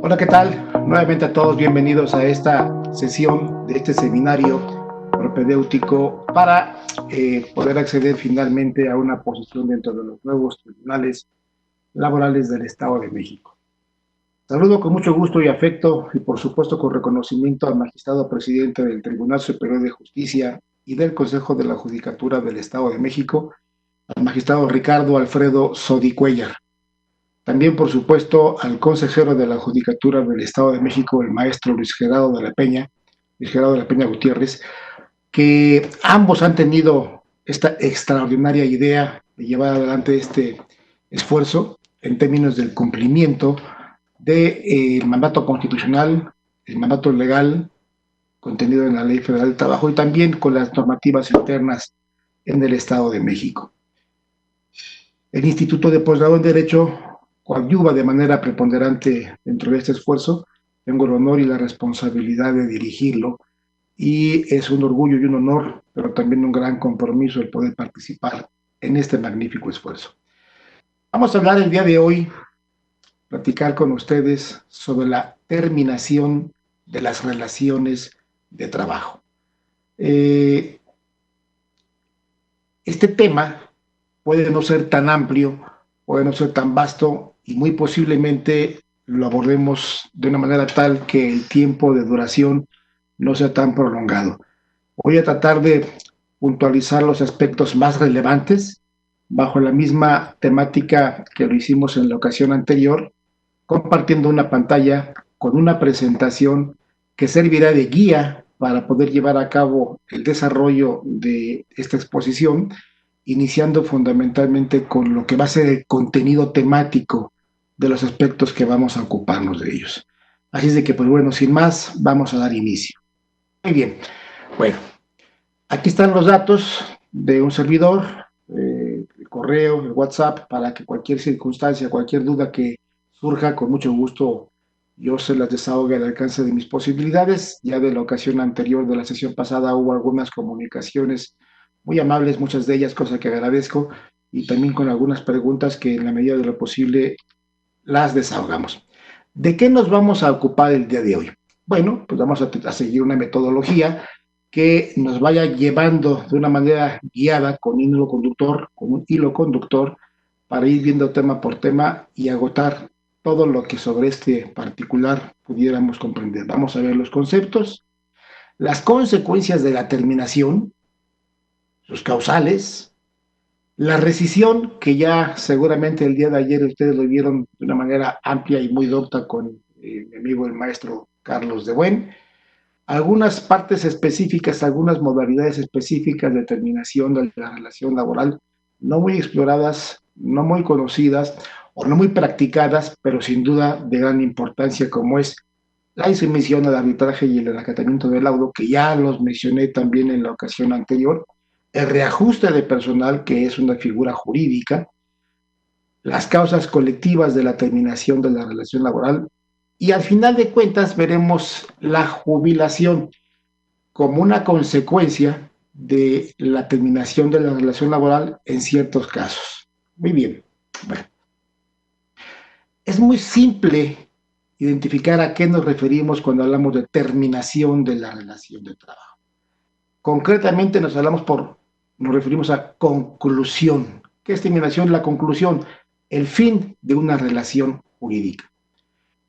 Hola, ¿qué tal? Nuevamente a todos bienvenidos a esta sesión de este seminario propedéutico para poder acceder finalmente a una posición dentro de los nuevos tribunales laborales del Estado de México. Saludo con mucho gusto y afecto y por supuesto con reconocimiento al magistrado presidente del Tribunal Superior de Justicia y del Consejo de la Judicatura del Estado de México, al magistrado Ricardo Alfredo Sodi-Cuéllar. También, por supuesto, al consejero de la Judicatura del Estado de México, el maestro Luis Gerardo de la Peña Gutiérrez, que ambos han tenido esta extraordinaria idea de llevar adelante este esfuerzo en términos del cumplimiento del mandato constitucional, el mandato legal contenido en la Ley Federal del Trabajo y también con las normativas internas en el Estado de México. El Instituto de Posgrado en Derecho coadyuva de manera preponderante dentro de este esfuerzo. Tengo el honor y la responsabilidad de dirigirlo y es un orgullo y un honor, pero también un gran compromiso el poder participar en este magnífico esfuerzo. Vamos a hablar el día de hoy, platicar con ustedes sobre la terminación de las relaciones de trabajo. Este tema puede no ser tan amplio, puede no ser tan vasto y muy posiblemente lo abordemos de una manera tal que el tiempo de duración no sea tan prolongado. Voy a tratar de puntualizar los aspectos más relevantes bajo la misma temática que lo hicimos en la ocasión anterior, compartiendo una pantalla con una presentación que servirá de guía para poder llevar a cabo el desarrollo de esta exposición, iniciando fundamentalmente con lo que va a ser el contenido temático de los aspectos que vamos a ocuparnos de ellos. Así es de que, pues bueno, sin más, vamos a dar inicio. Muy bien, bueno, aquí están los datos de un servidor, el correo, el WhatsApp, para que cualquier circunstancia, cualquier duda que surja, con mucho gusto yo se las desahogue al alcance de mis posibilidades. Ya de la ocasión anterior de la sesión pasada hubo algunas comunicaciones muy amables, muchas de ellas, cosa que agradezco, y también con algunas preguntas que en la medida de lo posible las desahogamos. ¿De qué nos vamos a ocupar el día de hoy? Bueno, pues vamos a seguir una metodología que nos vaya llevando de una manera guiada con un hilo conductor para ir viendo tema por tema y agotar todo lo que sobre este particular pudiéramos comprender. Vamos a ver los conceptos, las consecuencias de la terminación, sus causales, la rescisión, que ya seguramente el día de ayer ustedes lo vieron de una manera amplia y muy docta con mi amigo el maestro Carlos de Buen, algunas partes específicas, algunas modalidades específicas de terminación de la relación laboral, no muy exploradas, no muy conocidas o no muy practicadas, pero sin duda de gran importancia, como es la insumisión al arbitraje y el acatamiento del laudo, que ya los mencioné también en la ocasión anterior, el reajuste de personal, que es una figura jurídica, las causas colectivas de la terminación de la relación laboral, y al final de cuentas veremos la jubilación como una consecuencia de la terminación de la relación laboral en ciertos casos. Muy bien. Bueno, es muy simple identificar a qué nos referimos cuando hablamos de terminación de la relación de trabajo. Concretamente nos referimos a conclusión. ¿Qué es terminación? La conclusión, el fin de una relación jurídica.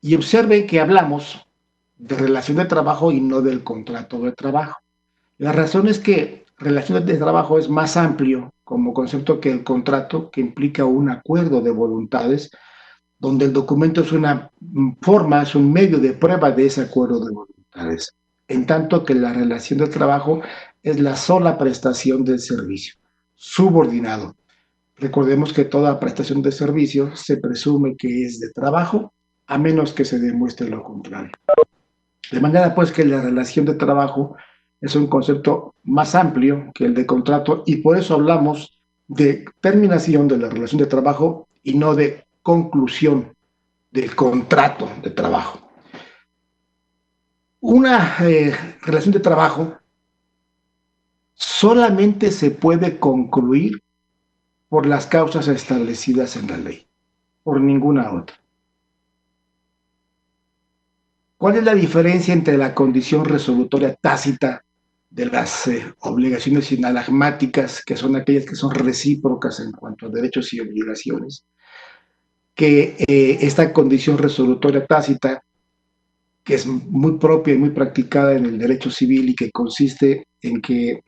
Y observen que hablamos de relación de trabajo y no del contrato de trabajo. La razón es que relación de trabajo es más amplio como concepto que el contrato, que implica un acuerdo de voluntades, donde el documento es una forma, es un medio de prueba de ese acuerdo de voluntades, en tanto que la relación de trabajo es la sola prestación del servicio, subordinado. Recordemos que toda prestación de servicio se presume que es de trabajo, a menos que se demuestre lo contrario. De manera pues que la relación de trabajo es un concepto más amplio que el de contrato y por eso hablamos de terminación de la relación de trabajo y no de conclusión del contrato de trabajo. Una relación de trabajo solamente se puede concluir por las causas establecidas en la ley, por ninguna otra. ¿Cuál es la diferencia entre la condición resolutoria tácita de las obligaciones sinalagmáticas, que son aquellas que son recíprocas en cuanto a derechos y obligaciones, que esta condición resolutoria tácita, que es muy propia y muy practicada en el derecho civil y que consiste en que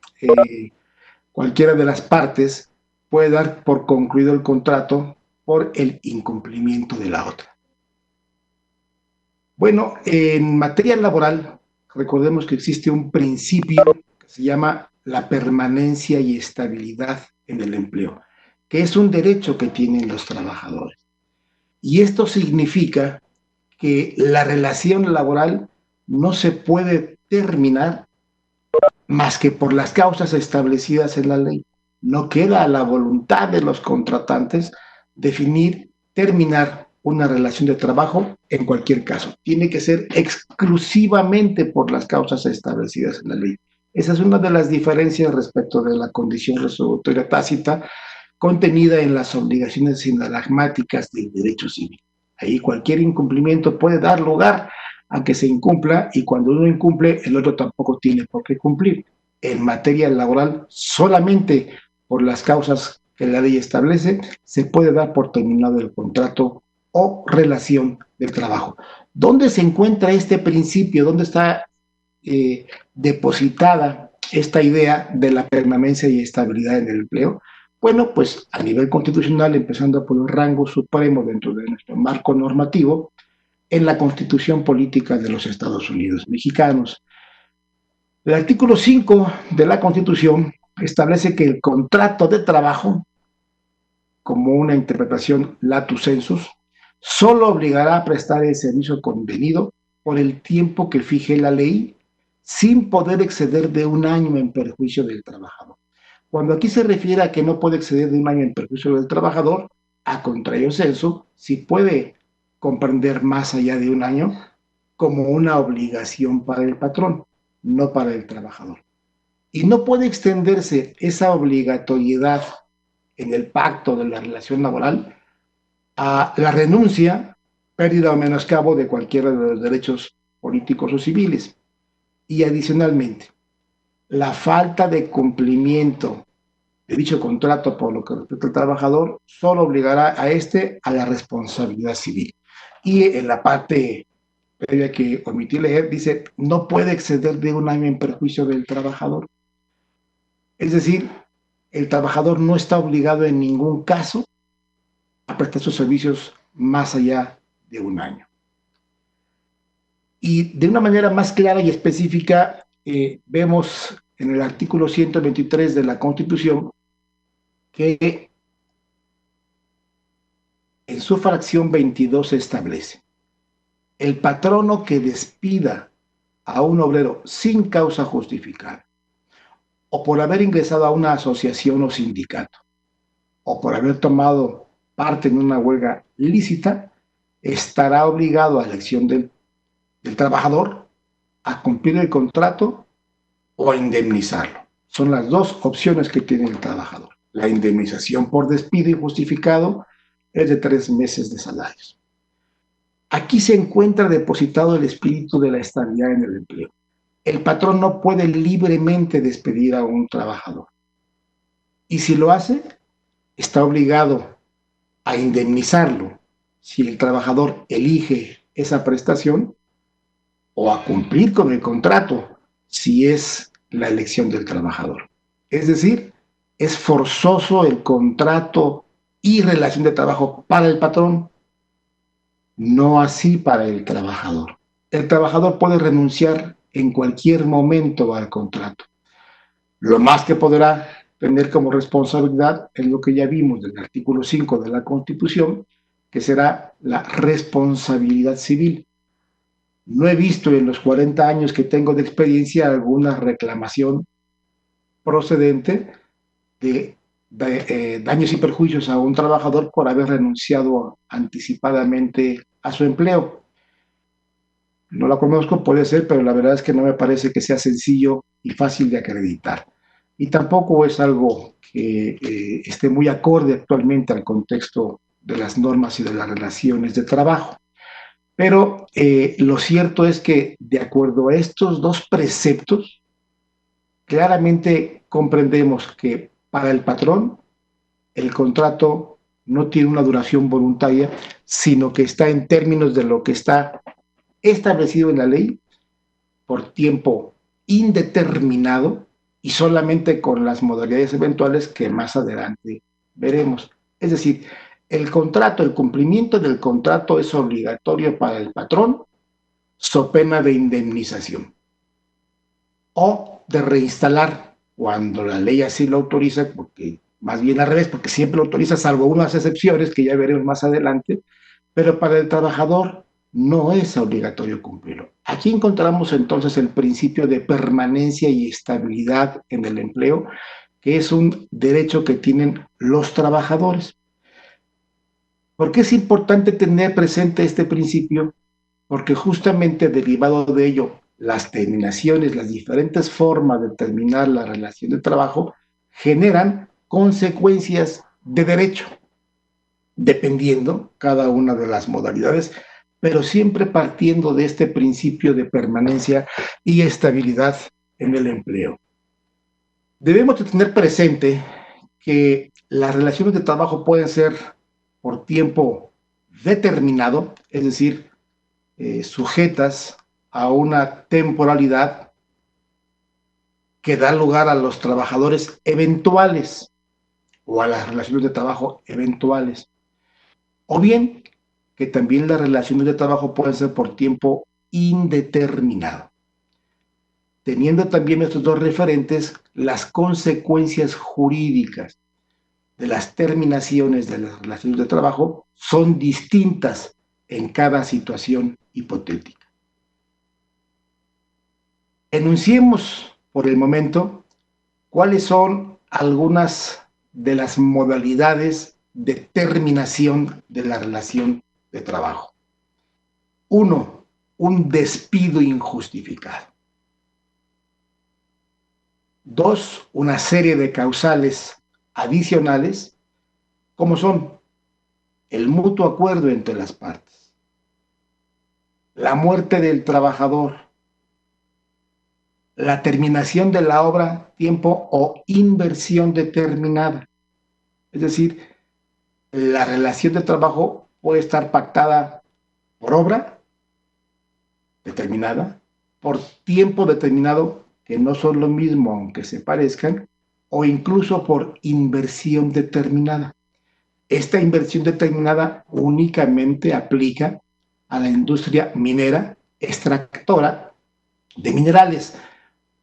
cualquiera de las partes puede dar por concluido el contrato por el incumplimiento de la otra? Bueno, en materia laboral, recordemos que existe un principio que se llama la permanencia y estabilidad en el empleo, que es un derecho que tienen los trabajadores. Y esto significa que la relación laboral no se puede terminar más que por las causas establecidas en la ley. No queda a la voluntad de los contratantes definir, terminar una relación de trabajo en cualquier caso. Tiene que ser exclusivamente por las causas establecidas en la ley. Esa es una de las diferencias respecto de la condición resolutoria tácita contenida en las obligaciones sinalagmáticas del derecho civil. Ahí cualquier incumplimiento puede dar lugar a que se incumpla, y cuando uno incumple, el otro tampoco tiene por qué cumplir. En materia laboral, solamente por las causas que la ley establece, se puede dar por terminado el contrato o relación de trabajo. ¿Dónde se encuentra este principio? ¿Dónde está depositada esta idea de la permanencia y estabilidad en el empleo? Bueno, pues a nivel constitucional, empezando por el rango supremo dentro de nuestro marco normativo, en la Constitución Política de los Estados Unidos Mexicanos. El artículo 5 de la Constitución establece que el contrato de trabajo, como una interpretación lato sensus, solo obligará a prestar el servicio convenido por el tiempo que fije la ley, sin poder exceder de un año en perjuicio del trabajador. Cuando aquí se refiere a que no puede exceder de un año en perjuicio del trabajador, a contrario sensu, si puede comprender más allá de un año como una obligación para el patrón, no para el trabajador. Y no puede extenderse esa obligatoriedad en el pacto de la relación laboral a la renuncia, pérdida o menoscabo de cualquiera de los derechos políticos o civiles. Y adicionalmente, la falta de cumplimiento de dicho contrato por lo que respecta al trabajador solo obligará a este a la responsabilidad civil. Y en la parte previa que omití leer, dice, no puede exceder de un año en perjuicio del trabajador. Es decir, el trabajador no está obligado en ningún caso a prestar sus servicios más allá de un año. Y de una manera más clara y específica, vemos en el artículo 123 de la Constitución que en su fracción 22 se establece: el patrono que despida a un obrero sin causa justificada, o por haber ingresado a una asociación o sindicato, o por haber tomado parte en una huelga lícita, estará obligado a elección del trabajador a cumplir el contrato o a indemnizarlo. Son las dos opciones que tiene el trabajador. La indemnización por despido injustificado es de 3 meses de salarios. Aquí se encuentra depositado el espíritu de la estabilidad en el empleo. El patrón no puede libremente despedir a un trabajador. Y si lo hace, está obligado a indemnizarlo si el trabajador elige esa prestación, o a cumplir con el contrato si es la elección del trabajador. Es decir, es forzoso el contrato y relación de trabajo para el patrón, no así para el trabajador. El trabajador puede renunciar en cualquier momento al contrato. Lo más que podrá tener como responsabilidad es lo que ya vimos del artículo 5 de la Constitución, que será la responsabilidad civil. No he visto en los 40 años que tengo de experiencia alguna reclamación procedente de daños y perjuicios a un trabajador por haber renunciado anticipadamente a su empleo. No la conozco, puede ser, pero la verdad es que no me parece que sea sencillo y fácil de acreditar. Y tampoco es algo que esté muy acorde actualmente al contexto de las normas y de las relaciones de trabajo. Pero lo cierto es que de acuerdo a estos dos preceptos, claramente comprendemos que para el patrón el contrato no tiene una duración voluntaria, sino que está en términos de lo que está establecido en la ley por tiempo indeterminado y solamente con las modalidades eventuales que más adelante veremos. Es decir, el contrato, el cumplimiento del contrato es obligatorio para el patrón, so pena de indemnización o de reinstalar cuando la ley así lo autoriza, porque más bien al revés, porque siempre lo autoriza, salvo unas excepciones que ya veremos más adelante, pero para el trabajador no es obligatorio cumplirlo. Aquí encontramos entonces el principio de permanencia y estabilidad en el empleo, que es un derecho que tienen los trabajadores. ¿Por qué es importante tener presente este principio? Porque justamente derivado de ello, las terminaciones, las diferentes formas de terminar la relación de trabajo generan consecuencias de derecho, dependiendo cada una de las modalidades, pero siempre partiendo de este principio de permanencia y estabilidad en el empleo. Debemos de tener presente que las relaciones de trabajo pueden ser por tiempo determinado, es decir, sujetas a una temporalidad que da lugar a los trabajadores eventuales o a las relaciones de trabajo eventuales. O bien que también las relaciones de trabajo pueden ser por tiempo indeterminado, teniendo también estos dos referentes las consecuencias jurídicas de las terminaciones de las relaciones de trabajo son distintas en cada situación hipotética. Enunciemos por el momento cuáles son algunas de las modalidades de terminación de la relación de trabajo. 1. Un despido injustificado. 2. Una serie de causales adicionales, como son el mutuo acuerdo entre las partes, la muerte del trabajador, la terminación de la obra, tiempo o inversión determinada. Es decir, la relación de trabajo puede estar pactada por obra determinada, por tiempo determinado, que no son lo mismo aunque se parezcan, o incluso por inversión determinada. Esta inversión determinada únicamente aplica a la industria minera, extractora de minerales,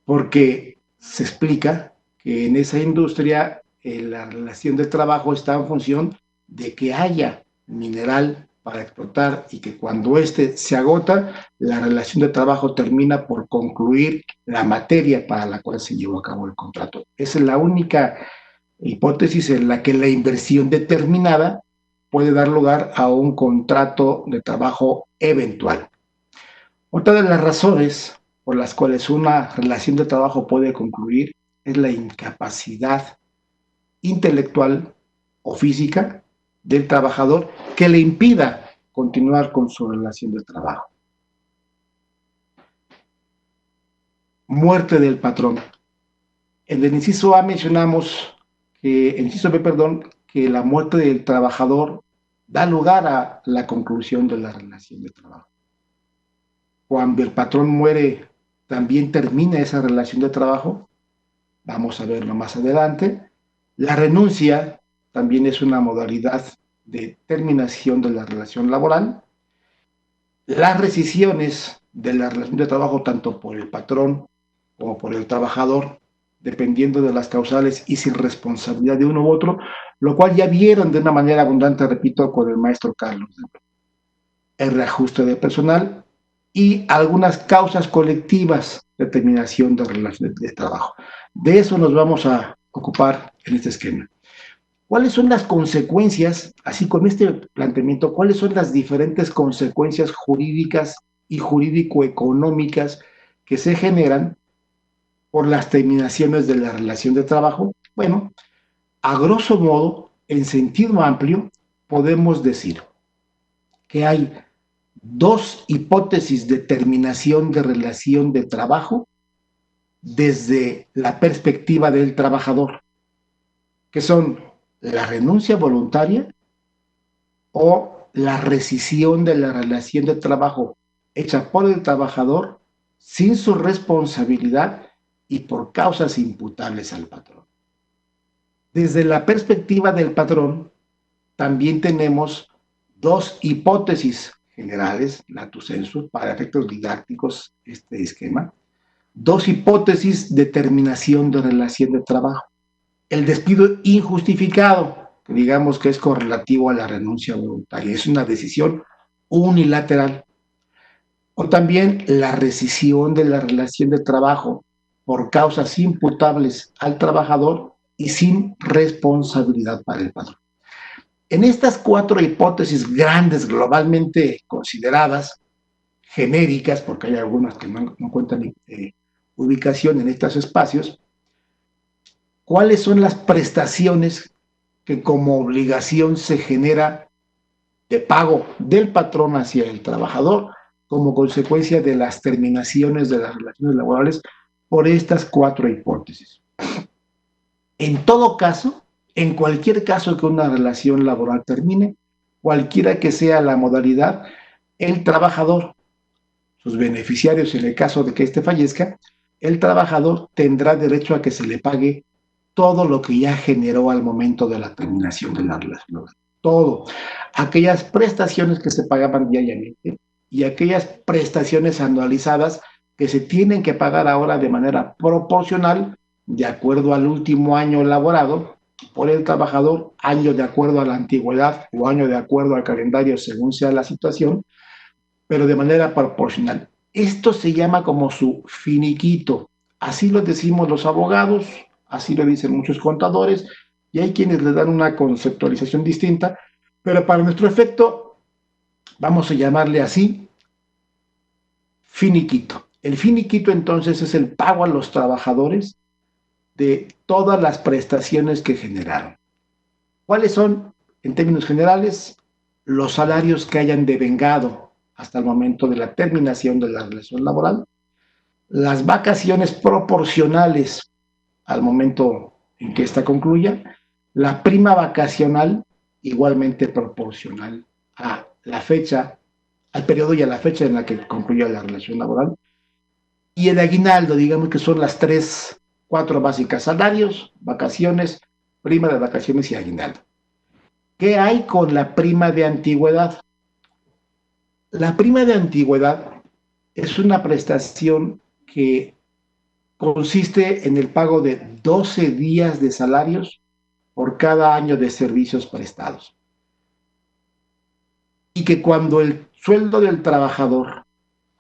porque se explica que en esa industria la relación de trabajo está en función de que haya mineral para explotar y que cuando éste se agota, la relación de trabajo termina por concluir la materia para la cual se llevó a cabo el contrato. Esa es la única hipótesis en la que la inversión determinada puede dar lugar a un contrato de trabajo eventual. Otra de las razones por las cuales una relación de trabajo puede concluir es la incapacidad intelectual o física del trabajador que le impida continuar con su relación de trabajo. Muerte del patrón. En el inciso A mencionamos que, el inciso B, perdón, que la muerte del trabajador da lugar a la conclusión de la relación de trabajo. Cuando el patrón muere, también termina esa relación de trabajo. Vamos a verlo más adelante. La renuncia también es una modalidad de terminación de la relación laboral. Las rescisiones de la relación de trabajo, tanto por el patrón como por el trabajador, dependiendo de las causales y sin responsabilidad de uno u otro, lo cual ya vieron de una manera abundante, repito, con el maestro Carlos. El reajuste de personal y algunas causas colectivas de terminación de relaciones de trabajo. De eso nos vamos a ocupar en este esquema. ¿Cuáles son las consecuencias, así con este planteamiento, cuáles son las diferentes consecuencias jurídicas y jurídico-económicas que se generan por las terminaciones de la relación de trabajo? Bueno, a grosso modo, en sentido amplio, podemos decir que hay dos hipótesis de terminación de relación de trabajo desde la perspectiva del trabajador, que son la renuncia voluntaria o la rescisión de la relación de trabajo hecha por el trabajador sin su responsabilidad y por causas imputables al patrón. Desde la perspectiva del patrón, también tenemos dos hipótesis generales, lato sensu, para efectos didácticos, este esquema, dos hipótesis de terminación de relación de trabajo. El despido injustificado, que digamos que es correlativo a la renuncia voluntaria, es una decisión unilateral. O también la rescisión de la relación de trabajo por causas imputables al trabajador y sin responsabilidad para el patrón. En estas cuatro hipótesis grandes, globalmente consideradas, genéricas, porque hay algunas que no cuentan ubicación en estos espacios, ¿cuáles son las prestaciones que como obligación se genera de pago del patrón hacia el trabajador como consecuencia de las terminaciones de las relaciones laborales por estas cuatro hipótesis? En todo caso, en cualquier caso que una relación laboral termine, cualquiera que sea la modalidad, el trabajador, sus beneficiarios en el caso de que éste fallezca, el trabajador tendrá derecho a que se le pague todo lo que ya generó al momento de la terminación de la relación. Todo. Aquellas prestaciones que se pagaban diariamente y aquellas prestaciones anualizadas que se tienen que pagar ahora de manera proporcional de acuerdo al último año elaborado por el trabajador, año de acuerdo a la antigüedad o año de acuerdo al calendario según sea la situación, pero de manera proporcional. Esto se llama como su finiquito. Así lo decimos los abogados, así lo dicen muchos contadores, y hay quienes le dan una conceptualización distinta, pero para nuestro efecto vamos a llamarle así finiquito. El finiquito entonces es el pago a los trabajadores de todas las prestaciones que generaron. ¿Cuáles son, en términos generales, los salarios que hayan devengado hasta el momento de la terminación de la relación laboral, las vacaciones proporcionales al momento en que ésta concluya, la prima vacacional igualmente proporcional a la fecha, al periodo y a la fecha en la que concluya la relación laboral, y el aguinaldo, digamos que son las cuatro básicas: salarios, vacaciones, prima de vacaciones y aguinaldo. ¿Qué hay con la prima de antigüedad? La prima de antigüedad es una prestación que consiste en el pago de 12 días de salarios por cada año de servicios prestados. Y que cuando el sueldo del trabajador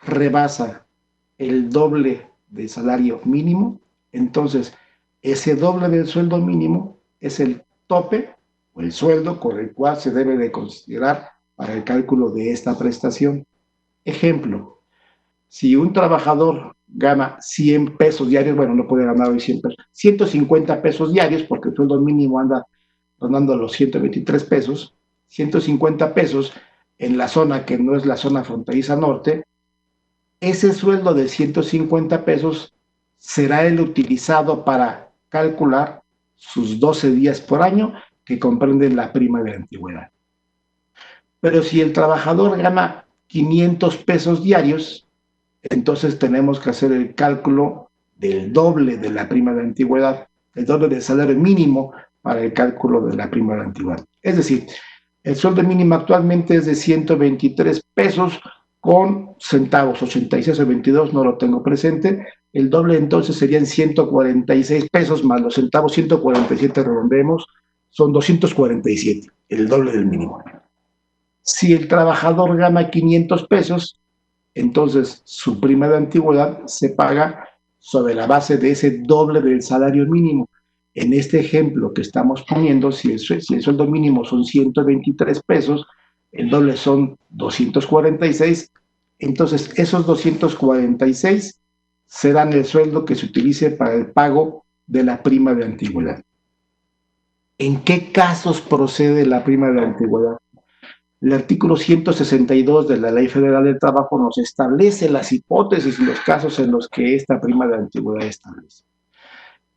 rebasa el doble del salario mínimo, entonces ese doble del sueldo mínimo es el tope o el sueldo con el cual se debe de considerar para el cálculo de esta prestación. Ejemplo, si un trabajador gana 100 pesos diarios, bueno, no puede ganar hoy 100 pesos, 150 pesos diarios, porque el sueldo mínimo anda rondando los 123 pesos, 150 pesos en la zona que no es la zona fronteriza norte, ese sueldo de 150 pesos será el utilizado para calcular sus 12 días por año que comprenden la prima de antigüedad. Pero si el trabajador gana 500 pesos diarios, entonces tenemos que hacer el cálculo del doble de la prima de antigüedad, el doble del salario mínimo para el cálculo de la prima de antigüedad. Es decir, el sueldo mínimo actualmente es de 123 pesos con centavos, 86 o 22, no lo tengo presente. El doble entonces serían 146 pesos más los centavos, 147 redondeemos, son 247, el doble del mínimo. Si el trabajador gana 500 pesos, entonces su prima de antigüedad se paga sobre la base de ese doble del salario mínimo. En este ejemplo que estamos poniendo, si el sueldo mínimo son 123 pesos, el doble son 246, entonces esos 246 serán el sueldo que se utilice para el pago de la prima de antigüedad. ¿En qué casos procede la prima de antigüedad? El artículo 162 de la Ley Federal del Trabajo nos establece las hipótesis y los casos en los que esta prima de antigüedad establece.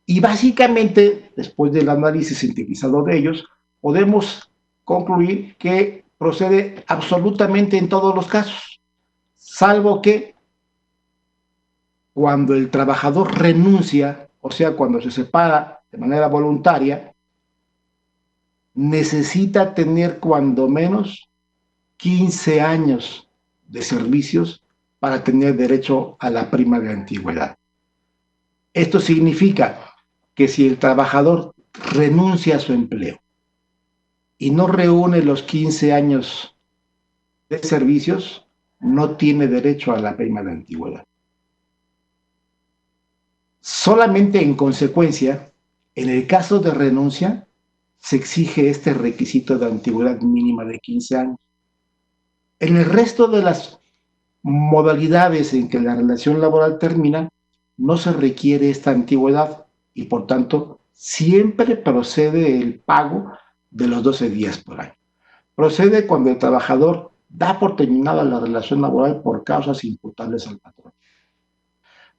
Y básicamente, después del análisis sintetizado de ellos, podemos concluir que procede absolutamente en todos los casos, salvo que cuando el trabajador renuncia, o sea, cuando se separa de manera voluntaria, necesita tener cuando menos 15 años de servicios para tener derecho a la prima de antigüedad. Esto significa que si el trabajador renuncia a su empleo y no reúne los 15 años de servicios, no tiene derecho a la prima de antigüedad. Solamente en consecuencia, en el caso de renuncia, se exige este requisito de antigüedad mínima de 15 años. En el resto de las modalidades en que la relación laboral termina, no se requiere esta antigüedad y por tanto siempre procede el pago de los 12 días por año. Procede cuando el trabajador da por terminada la relación laboral por causas imputables al patrón.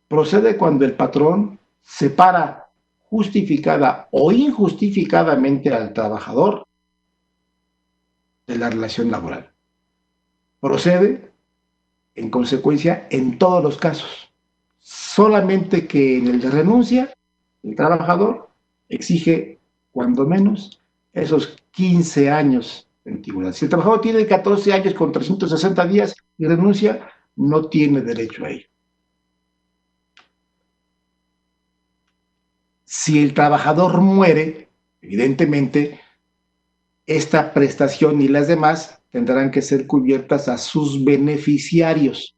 Procede cuando el patrón separa justificada o injustificadamente al trabajador de la relación laboral. Procede, en consecuencia, en todos los casos. Solamente que en el de renuncia, el trabajador exige, cuando menos, esos 15 años de antigüedad. Si el trabajador tiene 14 años con 360 días y renuncia, no tiene derecho a ello. Si el trabajador muere, evidentemente, esta prestación y las demás tendrán que ser cubiertas a sus beneficiarios.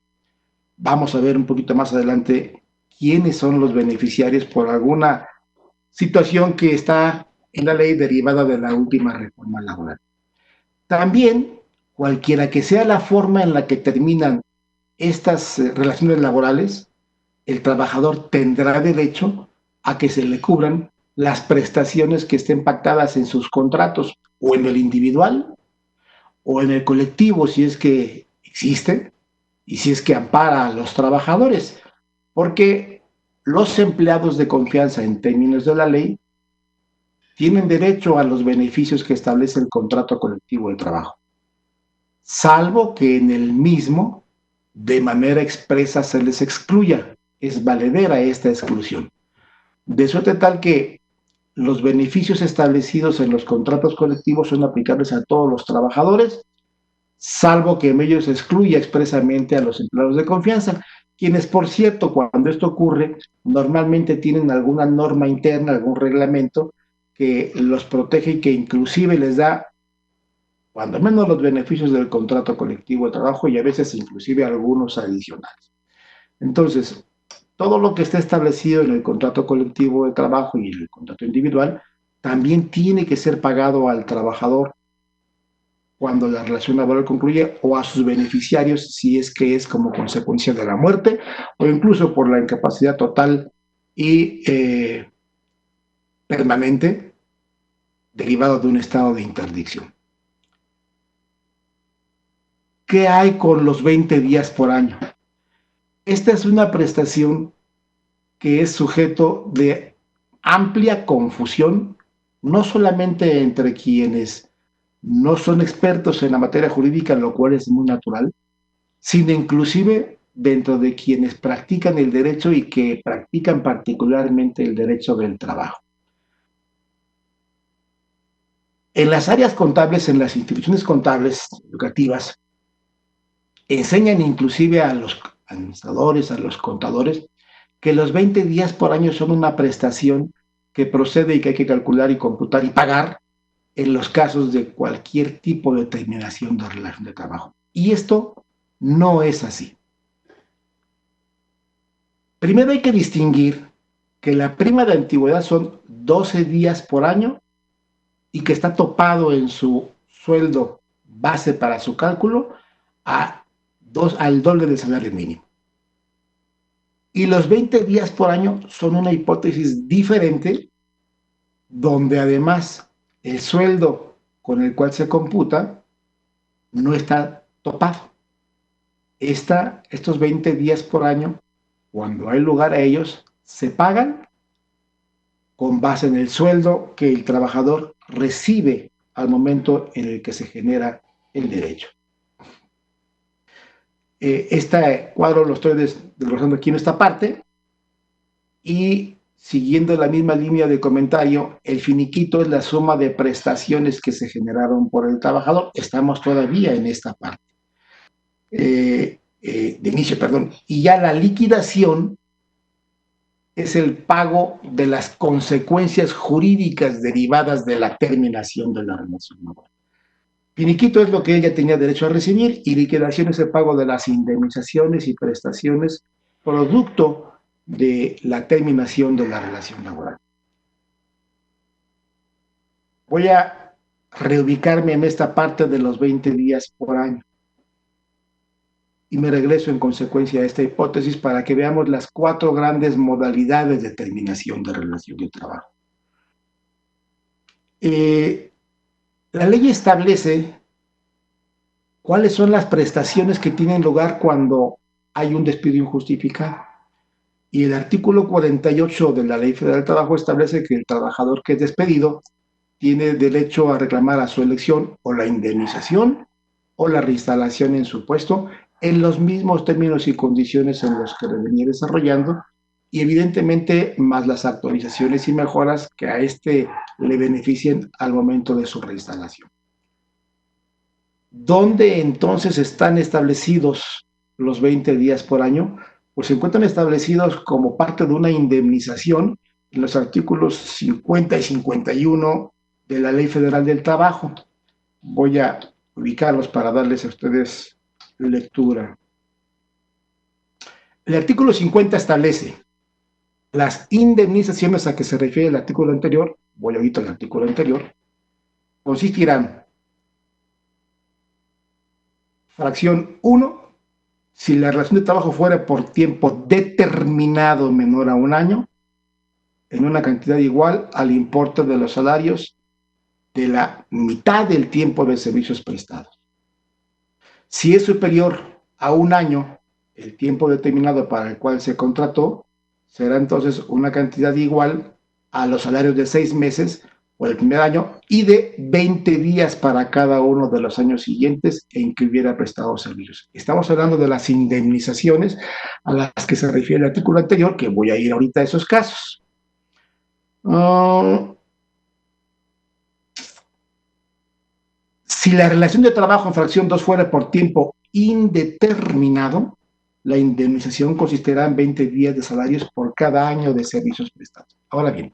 Vamos a ver un poquito más adelante quiénes son los beneficiarios por alguna situación que está en la ley derivada de la última reforma laboral. También, cualquiera que sea la forma en la que terminan estas relaciones laborales, el trabajador tendrá derecho a que se le cubran las prestaciones que estén pactadas en sus contratos, o en el individual, o en el colectivo, si es que existe, y si es que ampara a los trabajadores, porque los empleados de confianza en términos de la ley tienen derecho a los beneficios que establece el contrato colectivo de trabajo, salvo que en el mismo, de manera expresa, se les excluya. Es valedera esta exclusión. De suerte tal que los beneficios establecidos en los contratos colectivos son aplicables a todos los trabajadores, salvo que en ellos se excluya expresamente a los empleados de confianza, quienes, por cierto, cuando esto ocurre, normalmente tienen alguna norma interna, algún reglamento que los protege y que inclusive les da, cuando menos, los beneficios del contrato colectivo de trabajo y a veces inclusive algunos adicionales. Entonces, todo lo que está establecido en el contrato colectivo de trabajo y en el contrato individual también tiene que ser pagado al trabajador cuando la relación laboral concluye, o a sus beneficiarios si es que es como consecuencia de la muerte o incluso por la incapacidad total y permanente derivado de un estado de interdicción. ¿Qué hay con los 20 días por año? Esta es una prestación que es sujeto de amplia confusión, no solamente entre quienes no son expertos en la materia jurídica, lo cual es muy natural, sino inclusive dentro de quienes practican el derecho y que practican particularmente el derecho del trabajo. En las áreas contables, en las instituciones contables educativas, enseñan inclusive a los administradores, a los contadores, que los 20 días por año son una prestación que procede y que hay que calcular y computar y pagar en los casos de cualquier tipo de terminación de relación de trabajo. Y esto no es así. Primero hay que distinguir que la prima de antigüedad son 12 días por año y que está topado en su sueldo base para su cálculo al doble del salario mínimo. Y los 20 días por año son una hipótesis diferente, donde además el sueldo con el cual se computa no está topado. Estos 20 días por año, cuando hay lugar a ellos, se pagan con base en el sueldo que el trabajador recibe al momento en el que se genera el derecho. Este cuadro lo estoy desglosando aquí en esta parte y siguiendo la misma línea de comentario, el finiquito es la suma de prestaciones que se generaron por el trabajador. Estamos todavía en esta parte de inicio, perdón. Y ya la liquidación es el pago de las consecuencias jurídicas derivadas de la terminación de la relación laboral. Finiquito es lo que ella tenía derecho a recibir y liquidación es el pago de las indemnizaciones y prestaciones producto de la terminación de la relación laboral. Voy a reubicarme en esta parte de los 20 días por año y me regreso en consecuencia a esta hipótesis para que veamos las 4 grandes modalidades de terminación de relación de trabajo. La ley establece cuáles son las prestaciones que tienen lugar cuando hay un despido injustificado. Y el artículo 48 de la Ley Federal del Trabajo establece que el trabajador que es despedido tiene derecho a reclamar a su elección o la indemnización o la reinstalación en su puesto en los mismos términos y condiciones en los que lo venía desarrollando y evidentemente más las actualizaciones y mejoras que a este le beneficien al momento de su reinstalación. ¿Dónde entonces están establecidos los 20 días por año? Pues se encuentran establecidos como parte de una indemnización en los artículos 50 y 51 de la Ley Federal del Trabajo. Voy a ubicarlos para darles a ustedes lectura. El artículo 50 establece las indemnizaciones a que se refiere el artículo anterior, voy ahorita al artículo anterior, consistirán: fracción 1, si la relación de trabajo fuera por tiempo determinado menor a un año, en una cantidad igual al importe de los salarios de la mitad del tiempo de servicios prestados. Si es superior a un año el tiempo determinado para el cual se contrató, será entonces una cantidad igual a los salarios de 6 meses por el primer año y de 20 días para cada uno de los años siguientes en que hubiera prestado servicios. Estamos hablando de las indemnizaciones a las que se refiere el artículo anterior, que voy a ir ahorita a esos casos. Si la relación de trabajo en fracción 2 fuera por tiempo indeterminado, la indemnización consistirá en 20 días de salarios por cada año de servicios prestados. Ahora bien,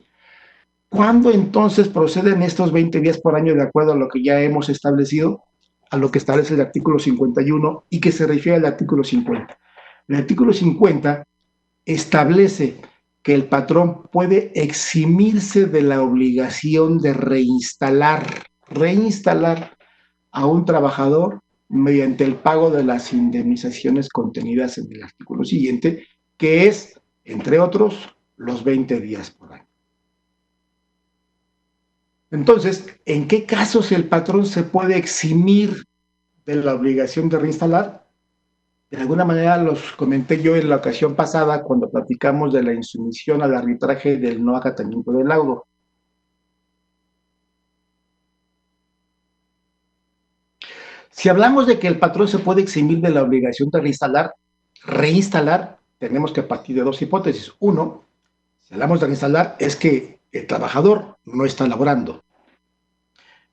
¿cuándo entonces proceden estos 20 días por año de acuerdo a lo que ya hemos establecido, a lo que establece el artículo 51 y que se refiere al artículo 50? El artículo 50 establece que el patrón puede eximirse de la obligación de reinstalar a un trabajador mediante el pago de las indemnizaciones contenidas en el artículo siguiente, que es, entre otros, los 20 días por año. Entonces, ¿en qué casos el patrón se puede eximir de la obligación de reinstalar? De alguna manera los comenté yo en la ocasión pasada cuando platicamos de la insumisión al arbitraje del no acatamiento del laudo. Si hablamos de que el patrón se puede eximir de la obligación de reinstalar, tenemos que partir de 2 hipótesis. Uno, si hablamos de reinstalar, es que el trabajador no está laborando.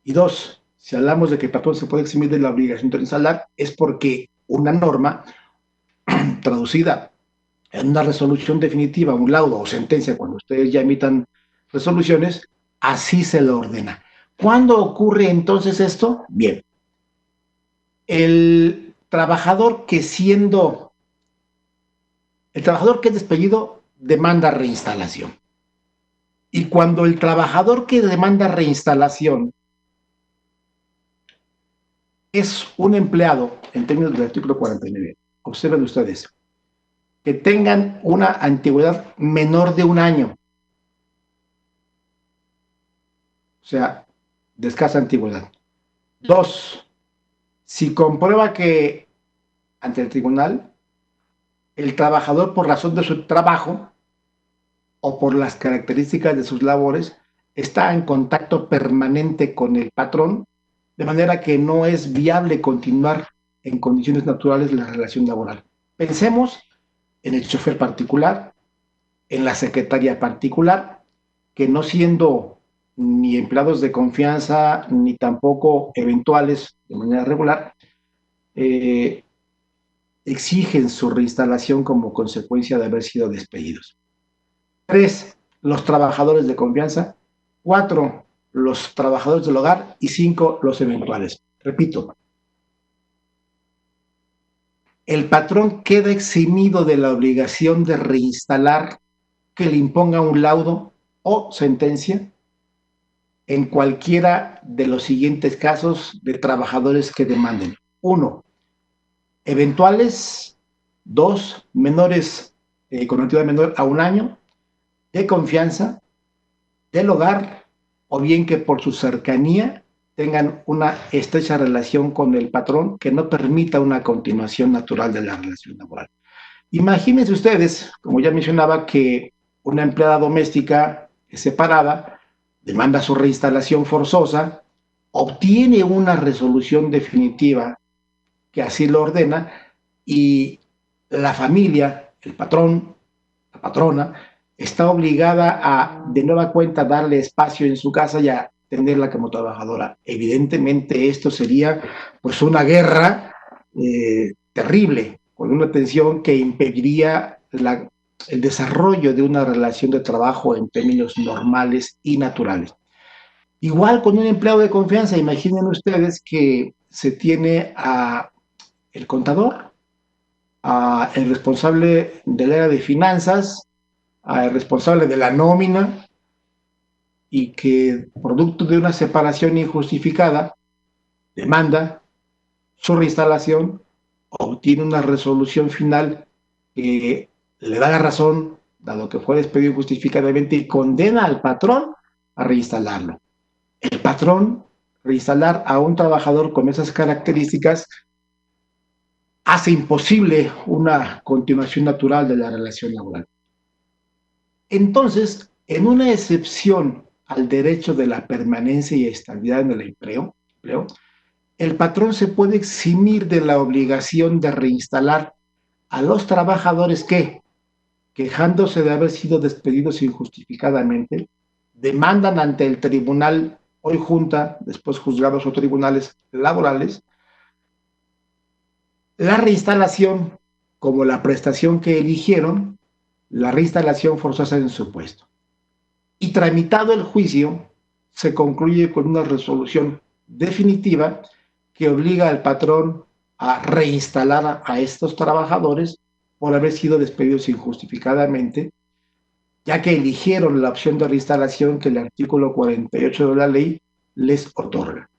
Y 2, si hablamos de que el patrón se puede eximir de la obligación de reinstalar, es porque una norma traducida en una resolución definitiva, un laudo o sentencia, cuando ustedes ya emitan resoluciones, así se lo ordena. ¿Cuándo ocurre entonces esto? Bien, el trabajador que es despedido demanda reinstalación. Y cuando el trabajador que demanda reinstalación es un empleado, en términos del artículo 49, observen ustedes, que tengan una antigüedad menor de un año, o sea, de escasa antigüedad. 2, Si comprueba que ante el tribunal el trabajador, por razón de su trabajo o por las características de sus labores, está en contacto permanente con el patrón, de manera que no es viable continuar en condiciones naturales la relación laboral. Pensemos en el chofer particular, en la secretaria particular, que no siendo ni empleados de confianza ni tampoco eventuales de manera regular, eh, exigen su reinstalación como consecuencia de haber sido despedidos. 3, los trabajadores de confianza. 4, los trabajadores del hogar. Y 5, los eventuales. Repito, el patrón queda eximido de la obligación de reinstalar que le imponga un laudo o sentencia en cualquiera de los siguientes casos de trabajadores que demanden. 1, eventuales. 2, menores con antigüedad menor a 1 año, de confianza, del hogar, o bien que por su cercanía tengan una estrecha relación con el patrón que no permita una continuación natural de la relación laboral. Imagínense ustedes, como ya mencionaba, que una empleada doméstica es separada, demanda su reinstalación forzosa, obtiene una resolución definitiva que así lo ordena, y la familia, el patrón, la patrona, está obligada a de nueva cuenta darle espacio en su casa y a tenerla como trabajadora. Evidentemente esto sería pues una guerra terrible, con una tensión que impediría el desarrollo de una relación de trabajo en términos normales y naturales. Igual con un empleado de confianza, imaginen ustedes que se tiene a el contador, a el responsable del área de finanzas, al responsable de la nómina, y que producto de una separación injustificada demanda su reinstalación, obtiene una resolución final que le da la razón, dado que fue despedido injustificadamente, y condena al patrón a reinstalarlo. El patrón, reinstalar a un trabajador con esas características, hace imposible una continuación natural de la relación laboral. Entonces, en una excepción al derecho de la permanencia y estabilidad en el empleo, el patrón se puede eximir de la obligación de reinstalar a los trabajadores que, quejándose de haber sido despedidos injustificadamente, demandan ante el tribunal, hoy junta, después juzgados o tribunales laborales, la reinstalación como la prestación que eligieron, la reinstalación forzosa en su puesto. Y tramitado el juicio, se concluye con una resolución definitiva que obliga al patrón a reinstalar a estos trabajadores por haber sido despedidos injustificadamente, ya que eligieron la opción de reinstalación que el artículo 48 de la ley les otorga.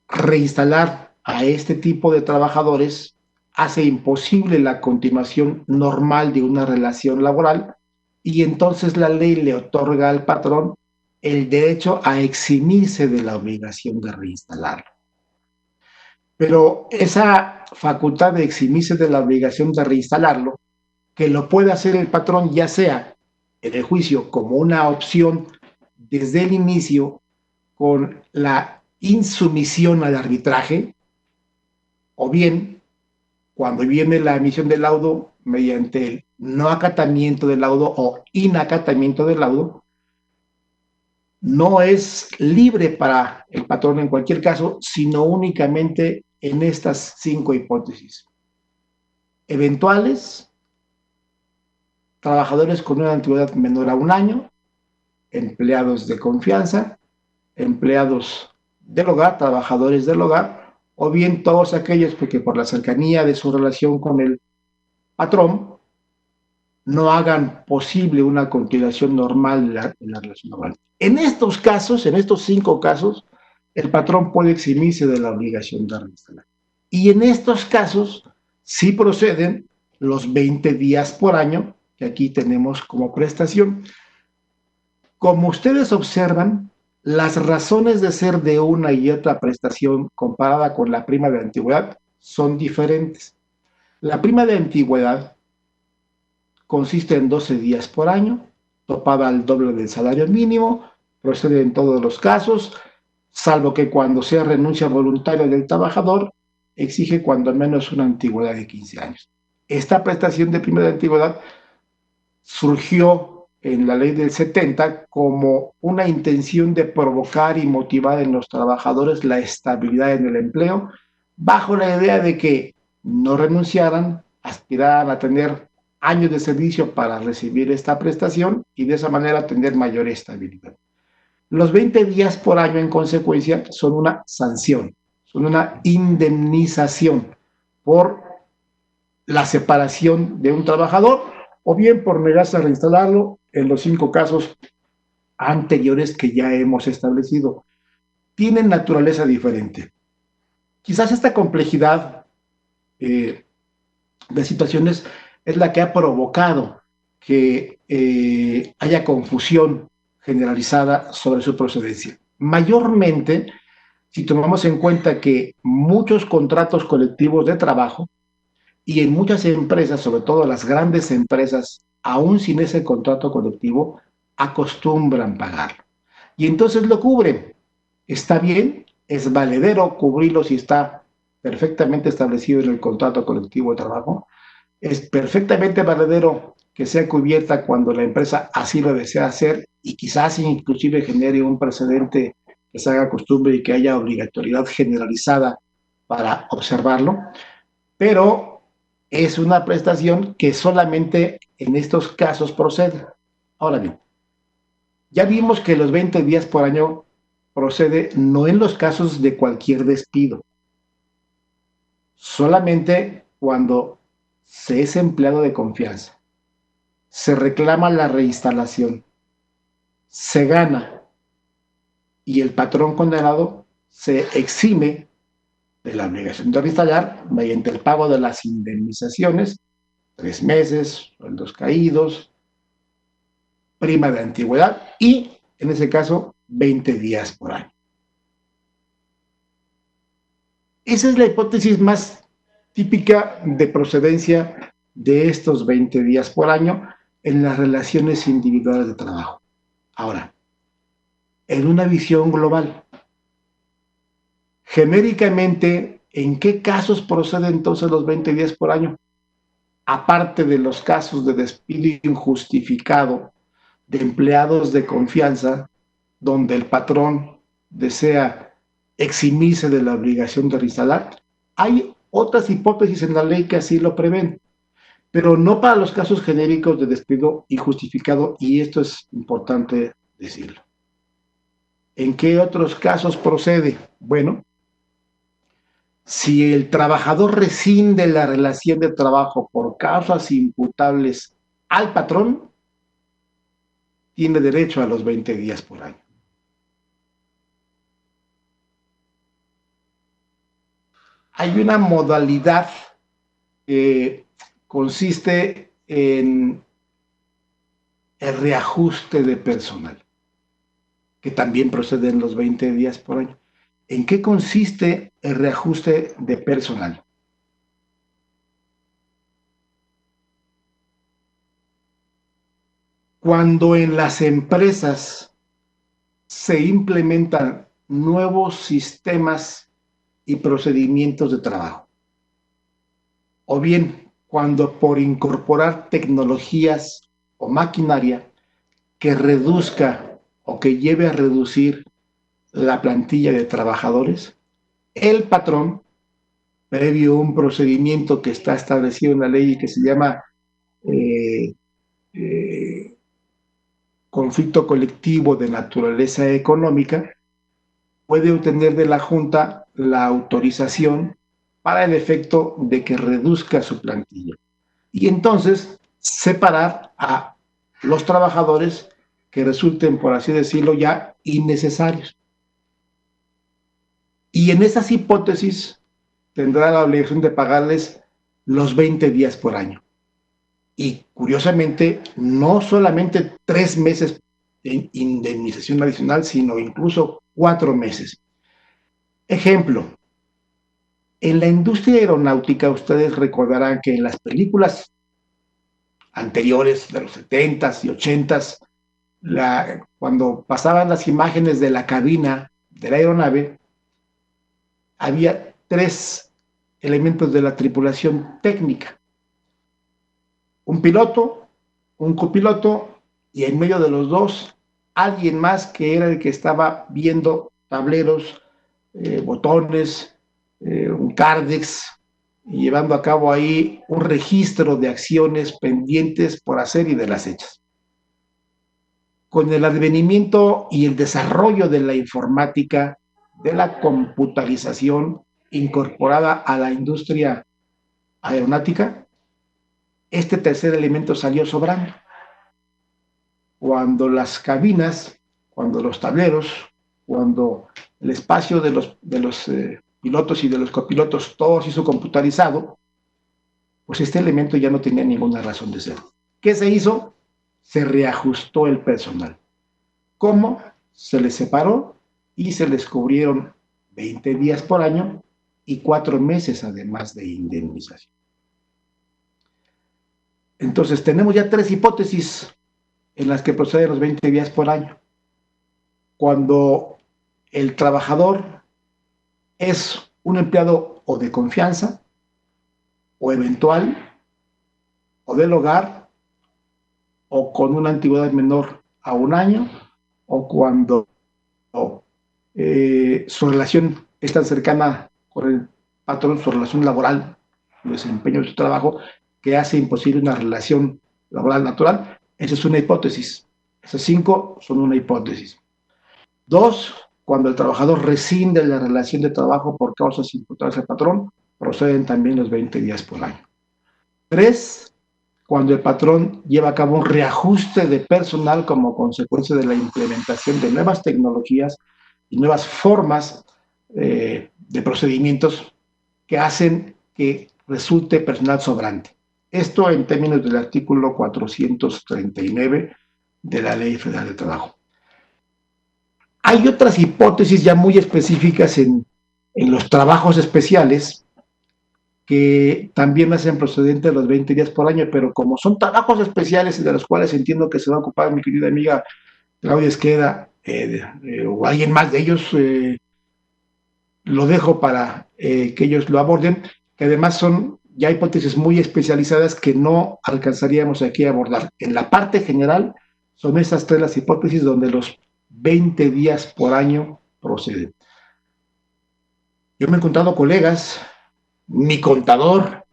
Reinstalar a este tipo de trabajadores hace imposible la continuación normal de una relación laboral, y entonces la ley le otorga al patrón el derecho a eximirse de la obligación de reinstalarlo. Pero esa facultad de eximirse de la obligación de reinstalarlo, que lo puede hacer el patrón ya sea en el juicio como una opción desde el inicio con la insumisión al arbitraje, o bien cuando viene la emisión del laudo mediante el no acatamiento del laudo o inacatamiento del laudo, no es libre para el patrón en cualquier caso, sino únicamente en estas 5 hipótesis. Eventuales, trabajadores con una antigüedad menor a 1 año, empleados de confianza, empleados del hogar, trabajadores del hogar, o bien todos aquellos que por la cercanía de su relación con el patrón no hagan posible una continuación normal de la relación laboral. En estos casos, en estos 5 casos, el patrón puede eximirse de la obligación de reinstalar. Y en estos casos sí proceden los 20 días por año que aquí tenemos como prestación. Como ustedes observan, Las razones de ser de una y otra prestación comparada con la prima de antigüedad son diferentes. La prima de antigüedad consiste en 12 días por año, topada al doble del salario mínimo, procede en todos los casos, salvo que cuando sea renuncia voluntaria del trabajador, exige cuando menos una antigüedad de 15 años. Esta prestación de prima de antigüedad surgió en la ley del 70 como una intención de provocar y motivar en los trabajadores la estabilidad en el empleo, bajo la idea de que no renunciaran, aspiraran a tener años de servicio para recibir esta prestación y de esa manera tener mayor estabilidad. Los 20 días por año, en consecuencia, son una sanción, son una indemnización por la separación de un trabajador o bien por negarse a reinstalarlo en los 5 casos anteriores que ya hemos establecido. Tienen naturaleza diferente. Quizás esta complejidad de situaciones es la que ha provocado que haya confusión generalizada sobre su procedencia. Mayormente, si tomamos en cuenta que muchos contratos colectivos de trabajo y en muchas empresas, sobre todo las grandes empresas, aún sin ese contrato colectivo, acostumbran pagarlo. Y entonces lo cubren. Está bien, es valedero cubrirlo si está perfectamente establecido en el contrato colectivo de trabajo. Es perfectamente valedero que sea cubierta cuando la empresa así lo desea hacer y quizás inclusive genere un precedente que se haga costumbre y que haya obligatoriedad generalizada para observarlo, pero es una prestación que solamente en estos casos procede. Ahora bien, ya vimos que los 20 días por año procede no en los casos de cualquier despido, solamente cuando se es empleado de confianza, se reclama la reinstalación, se gana y el patrón condenado se exime de la obligación de reinstalar mediante el pago de las indemnizaciones, 3 meses, sueldos caídos, prima de antigüedad y, en ese caso, 20 días por año. Esa es la hipótesis más típica de procedencia de estos 20 días por año en las relaciones individuales de trabajo. Ahora, en una visión global, genéricamente, ¿en qué casos proceden entonces los 20 días por año? Aparte de los casos de despido injustificado de empleados de confianza, donde el patrón desea eximirse de la obligación de reinstalar, hay otras hipótesis en la ley que así lo prevén, pero no para los casos genéricos de despido injustificado, y esto es importante decirlo. ¿En qué otros casos procede? Bueno, si el trabajador rescinde la relación de trabajo por causas imputables al patrón, tiene derecho a los 20 días por año. Hay una modalidad que consiste en el reajuste de personal, que también procede en los 20 días por año. ¿En qué consiste el reajuste de personal? Cuando en las empresas se implementan nuevos sistemas y procedimientos de trabajo, o bien cuando por incorporar tecnologías o maquinaria que reduzca o que lleve a reducir la plantilla de trabajadores, el patrón, previo a un procedimiento que está establecido en la ley y que se llama eh, eh, conflicto colectivo de naturaleza económica, puede obtener de la Junta la autorización para el efecto de que reduzca su plantilla. Y entonces separar a los trabajadores que resulten, por así decirlo, ya innecesarios. Y en esas hipótesis tendrá la obligación de pagarles los 20 días por año. Y curiosamente, no solamente 3 meses de indemnización adicional, sino incluso 4 meses. Ejemplo, en la industria aeronáutica ustedes recordarán que en las películas anteriores, de los 70s y 80s, cuando pasaban las imágenes de la cabina de la aeronave, había 3 elementos de la tripulación técnica: un piloto, un copiloto, y en medio de los dos, alguien más que era el que estaba viendo tableros, botones, un Cardex, y llevando a cabo ahí un registro de acciones pendientes por hacer y de las hechas. Con el advenimiento y el desarrollo de la informática, de la computarización incorporada a la industria aeronáutica, este tercer elemento salió sobrando. Cuando las cabinas, cuando los tableros, cuando el espacio de los pilotos y de los copilotos todo se hizo computarizado, pues este elemento ya no tenía ninguna razón de ser. ¿Qué se hizo? Se reajustó el personal. ¿Cómo? Se les separó y se les cubrieron 20 días por año y 4 meses además de indemnización. Entonces tenemos ya 3 hipótesis en las que proceden los 20 días por año. Cuando el trabajador es un empleado o de confianza, o eventual, o del hogar, o con una antigüedad menor a 1 año, o cuando su relación es tan cercana con el patrón, su relación laboral, su desempeño de su trabajo, que hace imposible una relación laboral natural. Esa es una hipótesis. Esas 5 son una hipótesis. 2, cuando el trabajador rescinde la relación de trabajo por causas imputadas al patrón, proceden también los 20 días por año. 3, cuando el patrón lleva a cabo un reajuste de personal como consecuencia de la implementación de nuevas tecnologías y nuevas formas de procedimientos que hacen que resulte personal sobrante. Esto en términos del artículo 439 de la Ley Federal del Trabajo. Hay otras hipótesis ya muy específicas en los trabajos especiales que también hacen procedente de los 20 días por año, pero como son trabajos especiales de los cuales entiendo que se va a ocupar mi querida amiga Claudia Esqueda o alguien más de ellos, lo dejo para que ellos lo aborden, que además son ya hipótesis muy especializadas que no alcanzaríamos aquí a abordar. En la parte general son esas 3 las hipótesis donde los 20 días por año proceden. Yo me he encontrado colegas, mi contador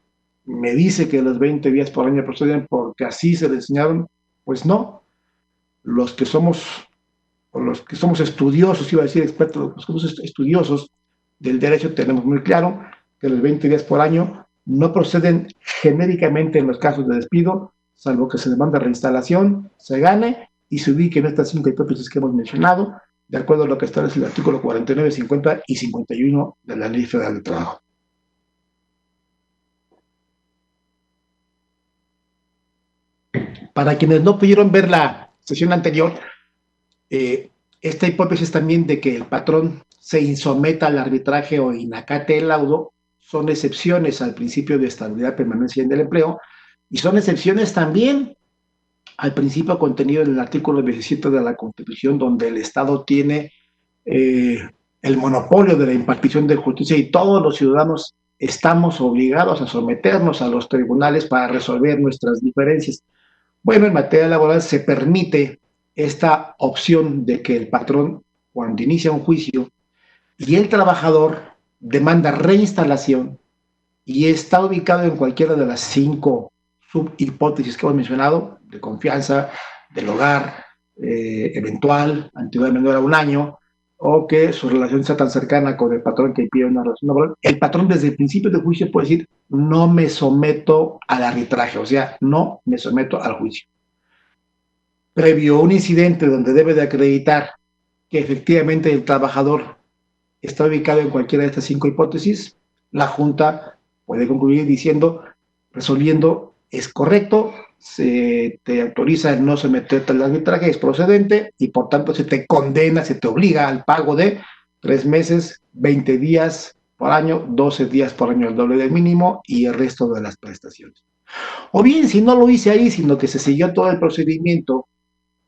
me dice que los 20 días por año proceden porque así se le enseñaron. Pues no, los que somos estudiosos, iba a decir expertos, los que somos estudiosos del derecho, tenemos muy claro que los 20 días por año no proceden genéricamente en los casos de despido, salvo que se demanda reinstalación, se gane y se ubique en estas 5 hipótesis que hemos mencionado, de acuerdo a lo que establece el artículo 49, 50 y 51 de la Ley Federal del Trabajo. Para quienes no pudieron ver la sesión anterior, esta hipótesis también de que el patrón se insometa al arbitraje o inacate el laudo son excepciones al principio de estabilidad, permanencia en el empleo, y son excepciones también al principio contenido en el artículo 17 de la Constitución, donde el Estado tiene el monopolio de la impartición de justicia y todos los ciudadanos estamos obligados a someternos a los tribunales para resolver nuestras diferencias. Bueno, en materia laboral se permite esta opción de que el patrón, cuando inicia un juicio y el trabajador demanda reinstalación y está ubicado en cualquiera de las 5 subhipótesis que hemos mencionado, de confianza, del hogar, eventual, antigüedad menor a 1 año, o que su relación sea tan cercana con el patrón que pide una relación laboral, el patrón desde el principio del juicio puede decir: no me someto al arbitraje, o sea, no me someto al juicio. Previo a un incidente donde debe de acreditar que efectivamente el trabajador está ubicado en cualquiera de estas 5 hipótesis, la Junta puede concluir diciendo, resolviendo: es correcto, se te autoriza el no someterte al arbitraje, es procedente y por tanto se te condena, se te obliga al pago de 3 meses, 20 días por año, 12 días por año el doble del mínimo y el resto de las prestaciones. O bien, si no lo hice ahí, sino que se siguió todo el procedimiento,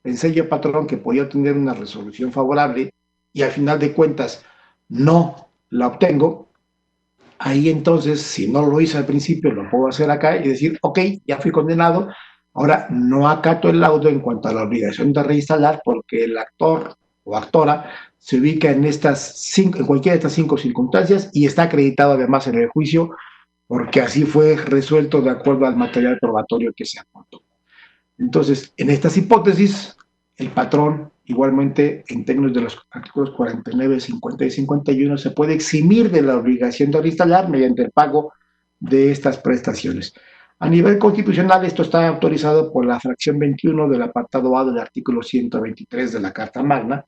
pensé yo, patrón, que podía tener una resolución favorable y al final de cuentas no la obtengo, ahí entonces, si no lo hice al principio, lo puedo hacer acá y decir, ok, ya fui condenado, ahora no acato el laudo en cuanto a la obligación de reinstalar porque el actor o actora se ubica en en cualquiera de estas 5 circunstancias y está acreditado además en el juicio porque así fue resuelto de acuerdo al material probatorio que se aportó. Entonces, en estas hipótesis, el patrón, igualmente, en términos de los artículos 49, 50 y 51, se puede eximir de la obligación de reinstalar mediante el pago de estas prestaciones. A nivel constitucional, esto está autorizado por la fracción 21 del apartado A del artículo 123 de la Carta Magna,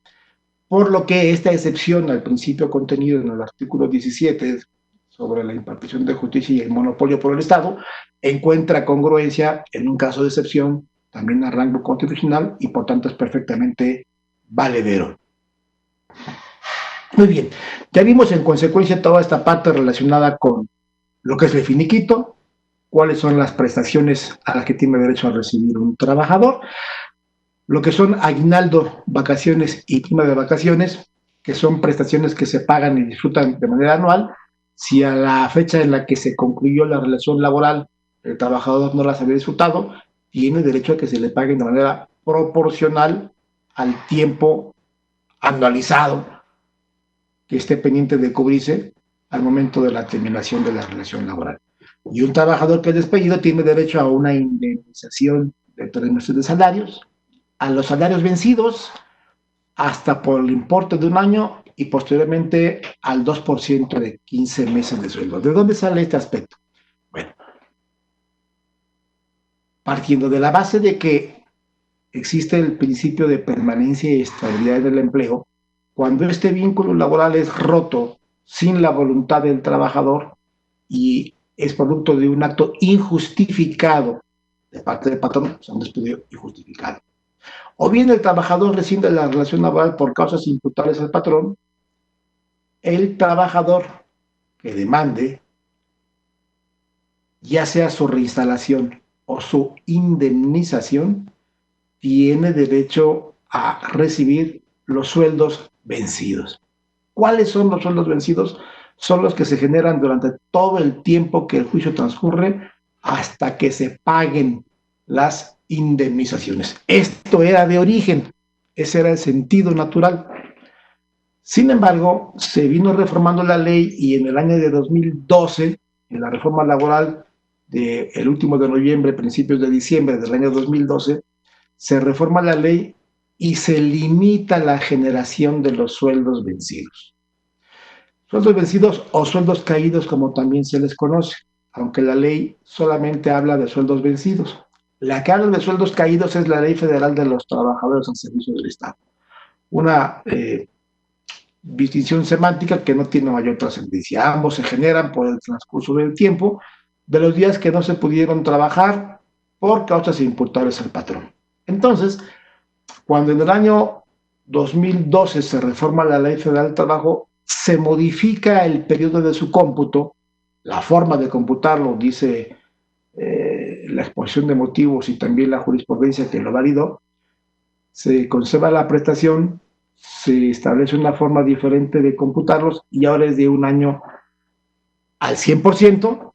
por lo que esta excepción al principio contenido en el artículo 17 sobre la impartición de justicia y el monopolio por el Estado, encuentra congruencia en un caso de excepción también a rango constitucional y por tanto es perfectamente valedero. Muy bien, ya vimos en consecuencia toda esta parte relacionada con lo que es el finiquito, cuáles son las prestaciones a las que tiene derecho a recibir un trabajador, lo que son aguinaldo, vacaciones y prima de vacaciones, que son prestaciones que se pagan y disfrutan de manera anual. Si a la fecha en la que se concluyó la relación laboral el trabajador no las había disfrutado, tiene derecho a que se le paguen de manera proporcional al tiempo anualizado que esté pendiente de cubrirse al momento de la terminación de la relación laboral. Y un trabajador que es despedido tiene derecho a una indemnización de 3 meses de salarios, a los salarios vencidos hasta por el importe de un año y posteriormente al 2% de 15 meses de sueldo. ¿De dónde sale este aspecto? Bueno, partiendo de la base de que existe el principio de permanencia y estabilidad del empleo, cuando este vínculo laboral es roto sin la voluntad del trabajador y es producto de un acto injustificado de parte del patrón, es un despido injustificado. O bien el trabajador rescinde la relación laboral por causas imputables al patrón, el trabajador que demande, ya sea su reinstalación o su indemnización, tiene derecho a recibir los sueldos vencidos. ¿Cuáles son los sueldos vencidos? Son los que se generan durante todo el tiempo que el juicio transcurre hasta que se paguen las indemnizaciones. Esto era de origen, ese era el sentido natural. Sin embargo, se vino reformando la ley y en el año de 2012, en la reforma laboral del último de noviembre, principios de diciembre del año 2012, se reforma la ley y se limita la generación de los sueldos vencidos. Sueldos vencidos o sueldos caídos, como también se les conoce, aunque la ley solamente habla de sueldos vencidos. La que habla de sueldos caídos es la Ley Federal de los Trabajadores al Servicio del Estado. Una distinción semántica que no tiene mayor trascendencia. Ambos se generan por el transcurso del tiempo de los días que no se pudieron trabajar por causas imputables al patrón. Entonces, cuando en el año 2012 se reforma la Ley Federal del Trabajo, se modifica el periodo de su cómputo, la forma de computarlo, dice la exposición de motivos y también la jurisprudencia que lo validó, se conserva la prestación, se establece una forma diferente de computarlos y ahora es de un año al 100%,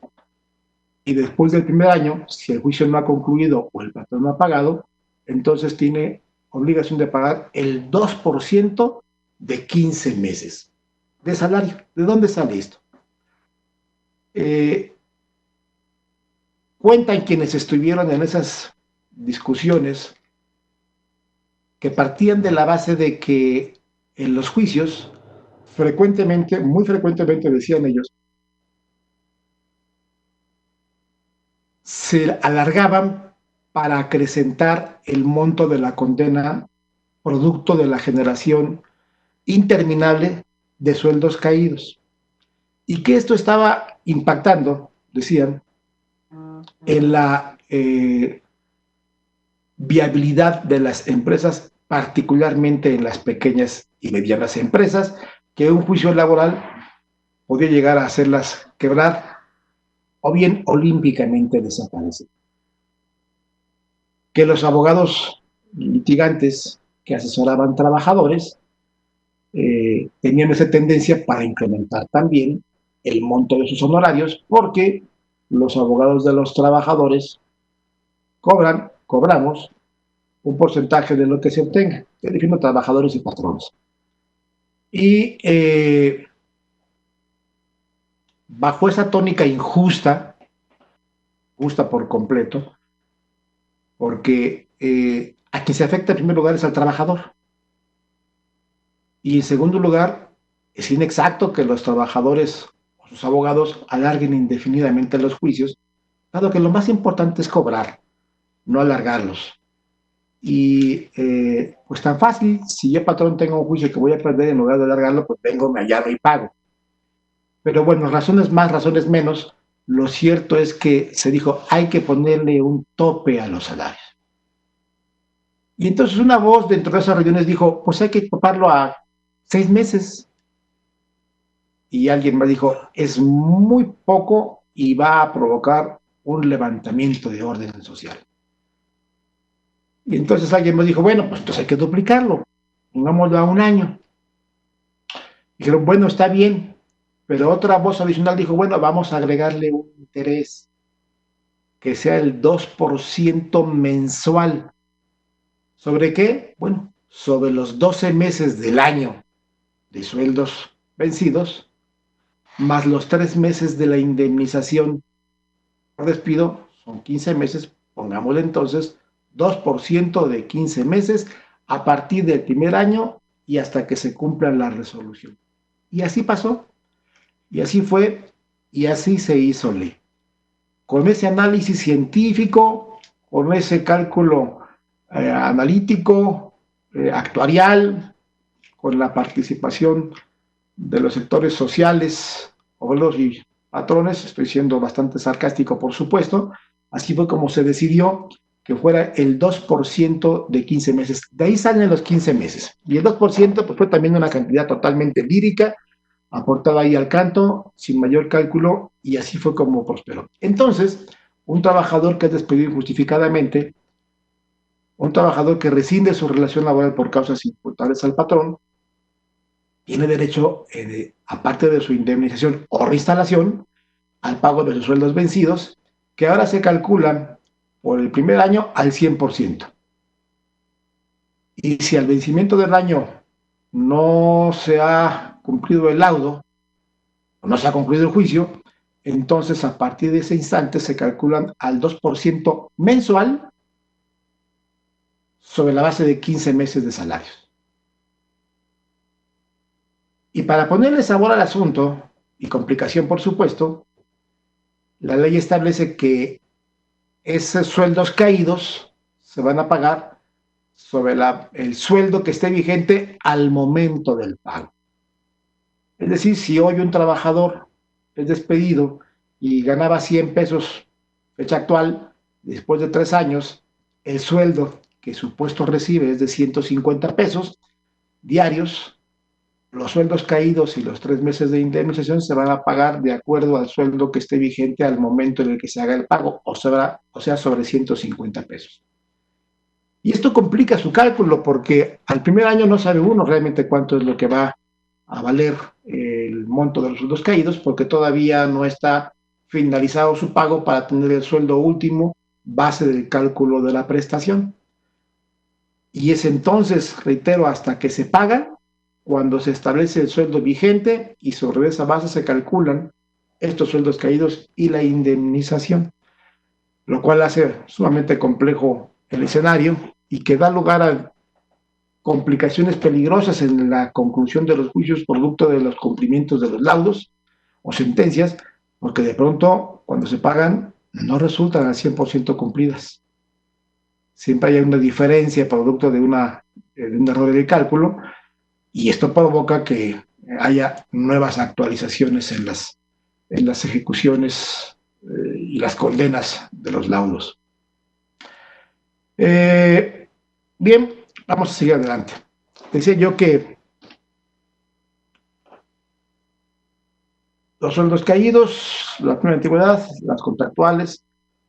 y después del primer año, si el juicio no ha concluido o el patrón no ha pagado, entonces tiene obligación de pagar el 2% de 15 meses de salario. ¿De dónde sale esto? Cuentan quienes estuvieron en esas discusiones que partían de la base de que en los juicios frecuentemente, muy frecuentemente decían ellos, se alargaban para acrecentar el monto de la condena producto de la generación interminable de sueldos caídos. Y que esto estaba impactando, decían, en la viabilidad de las empresas, particularmente en las pequeñas y medianas empresas, que un juicio laboral podía llegar a hacerlas quebrar o bien olímpicamente desaparecer. Que los abogados litigantes que asesoraban trabajadores tenían esa tendencia para incrementar también el monto de sus honorarios, porque los abogados de los trabajadores cobramos un porcentaje de lo que se obtenga, estoy diciendo trabajadores y patrones. Y bajo esa tónica injusta, justa por completo, porque a quien se afecta en primer lugar es al trabajador. Y en segundo lugar, es inexacto que los trabajadores o sus abogados alarguen indefinidamente los juicios, dado que lo más importante es cobrar, no alargarlos. Y pues tan fácil, si yo patrón tengo un juicio que voy a perder, en lugar de alargarlo, pues vengo, me allano y pago. Pero bueno, razones más, razones menos, lo cierto es que se dijo, hay que ponerle un tope a los salarios. Y entonces una voz dentro de esas reuniones dijo, pues hay que toparlo a 6 meses. Y alguien me dijo, es muy poco y va a provocar un levantamiento de orden social. Y entonces alguien me dijo, bueno, pues entonces hay que duplicarlo, pongámoslo a 1 año. Dijeron, bueno, está bien, pero otra voz adicional dijo, bueno, vamos a agregarle un interés que sea el 2% mensual. ¿Sobre qué? Bueno, sobre los 12 meses del año de sueldos vencidos, más los 3 meses de la indemnización por despido, son 15 meses, pongámosle entonces 2% de 15 meses a partir del primer año y hasta que se cumpla la resolución. Y así pasó, y así fue, y así se hizo ley. Con ese análisis científico, con ese cálculo analítico, actuarial, con la participación de los sectores sociales, obreros y patrones, estoy siendo bastante sarcástico por supuesto, así fue como se decidió que fuera el 2% de 15 meses. De ahí salen los 15 meses. Y el 2% pues, fue también una cantidad totalmente lírica, aportada ahí al canto, sin mayor cálculo, y así fue como prosperó. Entonces, un trabajador que es despedido injustificadamente, un trabajador que rescinde su relación laboral por causas imputables al patrón, tiene derecho, aparte de su indemnización o reinstalación, al pago de sus sueldos vencidos, que ahora se calculan por el primer año al 100%. Y si al vencimiento del año no se ha cumplido el laudo, o no se ha concluido el juicio, entonces a partir de ese instante se calculan al 2% mensual sobre la base de 15 meses de salarios. Y para ponerle sabor al asunto, y complicación por supuesto, la ley establece que esos sueldos caídos se van a pagar sobre el sueldo que esté vigente al momento del pago. Es decir, si hoy un trabajador es despedido y ganaba 100 pesos, fecha actual, después de 3 años, el sueldo que su puesto recibe es de 150 pesos diarios, los sueldos caídos y los 3 meses de indemnización se van a pagar de acuerdo al sueldo que esté vigente al momento en el que se haga el pago, o sea, sobre 150 pesos. Y esto complica su cálculo porque al primer año no sabe uno realmente cuánto es lo que va a valer el monto de los sueldos caídos porque todavía no está finalizado su pago para tener el sueldo último base del cálculo de la prestación. Y es entonces, reitero, hasta que se paga cuando se establece el sueldo vigente y sobre esa base se calculan estos sueldos caídos y la indemnización, lo cual hace sumamente complejo el escenario y que da lugar a complicaciones peligrosas en la conclusión de los juicios producto de los cumplimientos de los laudos o sentencias, porque de pronto cuando se pagan no resultan al 100% cumplidas. Siempre hay una diferencia producto de un error en el cálculo y esto provoca que haya nuevas actualizaciones en las ejecuciones y las condenas de los laudos. Bien, vamos a seguir adelante. Decía yo que los sueldos caídos, la primera antigüedad, las contractuales,